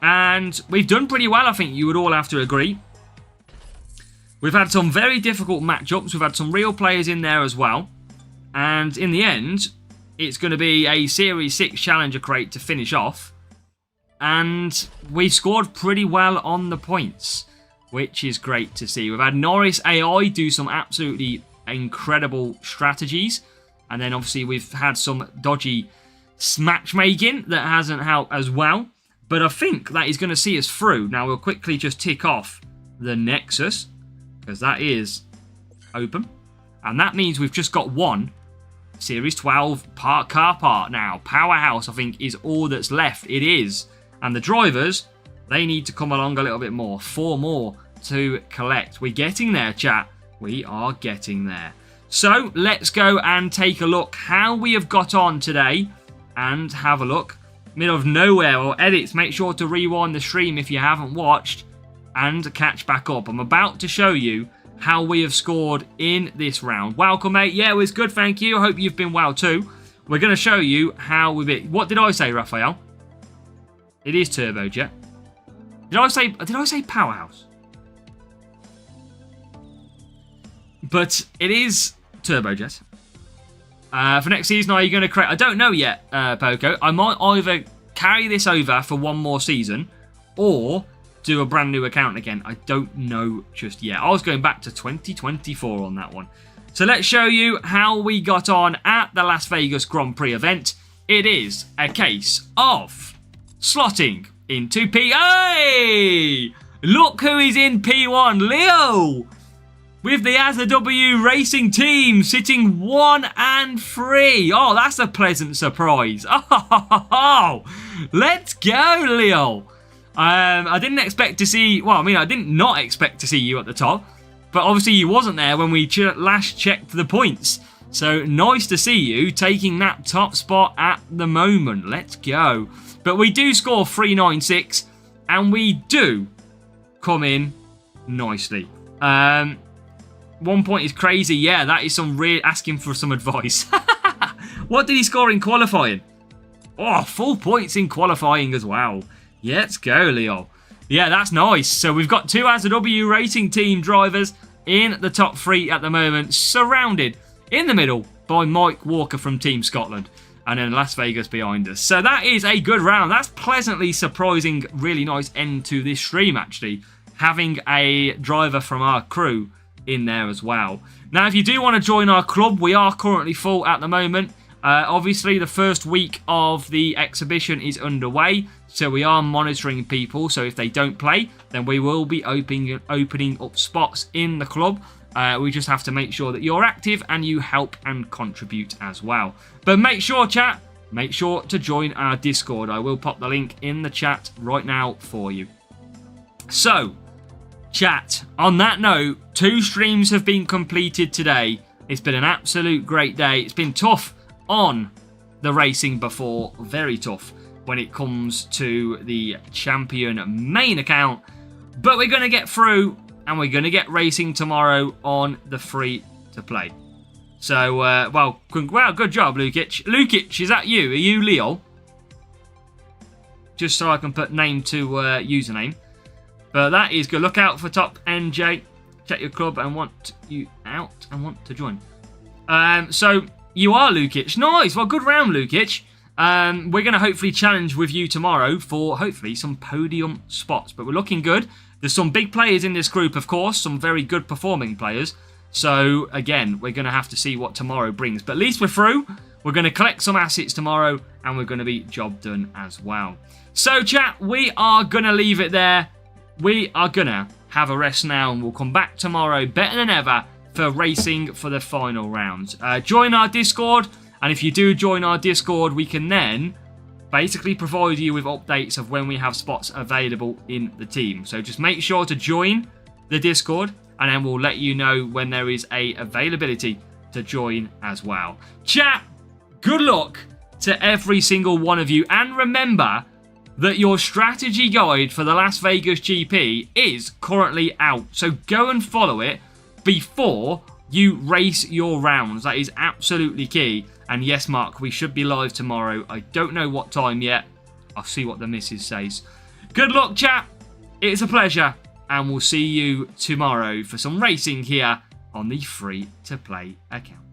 And we've done pretty well, I think you would all have to agree. We've had some very difficult matchups. We've had some real players in there as well. And in the end, it's going to be a Series 6 Challenger crate to finish off. And we scored pretty well on the points, which is great to see. We've had Norris AI do some absolutely incredible strategies. And then obviously we've had some dodgy matchmaking that hasn't helped as well. But I think that is going to see us through. Now we'll quickly just tick off the Nexus, because that is open. And that means we've just got one Series 12 car part now. Powerhouse, I think, is all that's left. It is. And the drivers, they need to come along a little bit more. 4 more to collect. We're getting there, chat. We are getting there. So let's go and take a look how we have got on today. And have a look. Middle of nowhere or edits. Make sure to rewind the stream if you haven't watched. And catch back up. I'm about to show you how we have scored in this round. Welcome, mate. Yeah, it was good, thank you. I hope you've been well too. We're going to show you how we've been. What did I say, Raphael? It is Turbojet. Did I say Powerhouse? But it is Turbojet. For next season, are you going to create... I don't know yet, Poco. I might either carry this over for one more season or do a brand new account again. I don't know just yet. I was going back to 2024 on that one. So let's show you how we got on at the Las Vegas Grand Prix event. It is a case of slotting into P... Hey! Look who is in P1. Leo! With the AZW Racing team sitting 1 and 3. Oh, that's a pleasant surprise. Oh, let's go, Leo. I didn't expect to see... Well, I mean, I did not expect to see you at the top. But obviously you wasn't there when we last checked the points. So nice to see you taking that top spot at the moment. Let's go. But we do score 396. And we do come in nicely. 1 point is crazy. Yeah, that is some real asking for some advice. What did he score in qualifying? Oh, full points in qualifying as well. Yeah, let's go, Leo. Yeah, that's nice. So we've got 2 AZW Racing team drivers in the top 3 at the moment, surrounded in the middle by Mike Walker from Team Scotland. And then Las Vegas behind us. So that is a good round. That's pleasantly surprising, really nice end to this stream, actually. Having a driver from our crew in there as well. Now, if you do want to join our club, we are currently full at the moment. Obviously, the first week of the exhibition is underway, so we are monitoring people. So if they don't play, then we will be opening up spots in the club. We just have to make sure that you're active and you help and contribute as well. But make sure, chat, make sure to join our Discord. I will pop the link in the chat right now for you. So, chat, on that note, 2 streams have been completed today. It's been an absolute great day. It's been tough on the racing before, very tough when it comes to the champion main account. But we're going to get through and we're going to get racing tomorrow on the free to play. So, well, good job, Lukic. Lukic, is that you? Are you Leo? Just so I can put name to username. But that is good. Look out for Top NJ. Check your club and want you out and want to join. So you are Lukic. Nice. Well, good round, Lukic. We're going to hopefully challenge with you tomorrow for hopefully some podium spots. But we're looking good. There's some big players in this group, of course, some very good performing players. So, again, we're going to have to see what tomorrow brings. But at least we're through. We're going to collect some assets tomorrow, and we're going to be job done as well. So, chat, we are going to leave it there. We are going to have a rest now, and we'll come back tomorrow better than ever for racing for the final rounds. Join our Discord, and if you do join our Discord, we can then basically provide you with updates of when we have spots available in the team. So just make sure to join the Discord, and then we'll let you know when there is a availability to join as well. Chat, good luck to every single one of you, and remember that your strategy guide for the Las Vegas GP is currently out. So go and follow it before you race your rounds. That is absolutely key. And yes, Mark, we should be live tomorrow. I don't know what time yet. I'll see what the missus says. Good luck, chat. It's a pleasure. And we'll see you tomorrow for some racing here on the free-to-play account.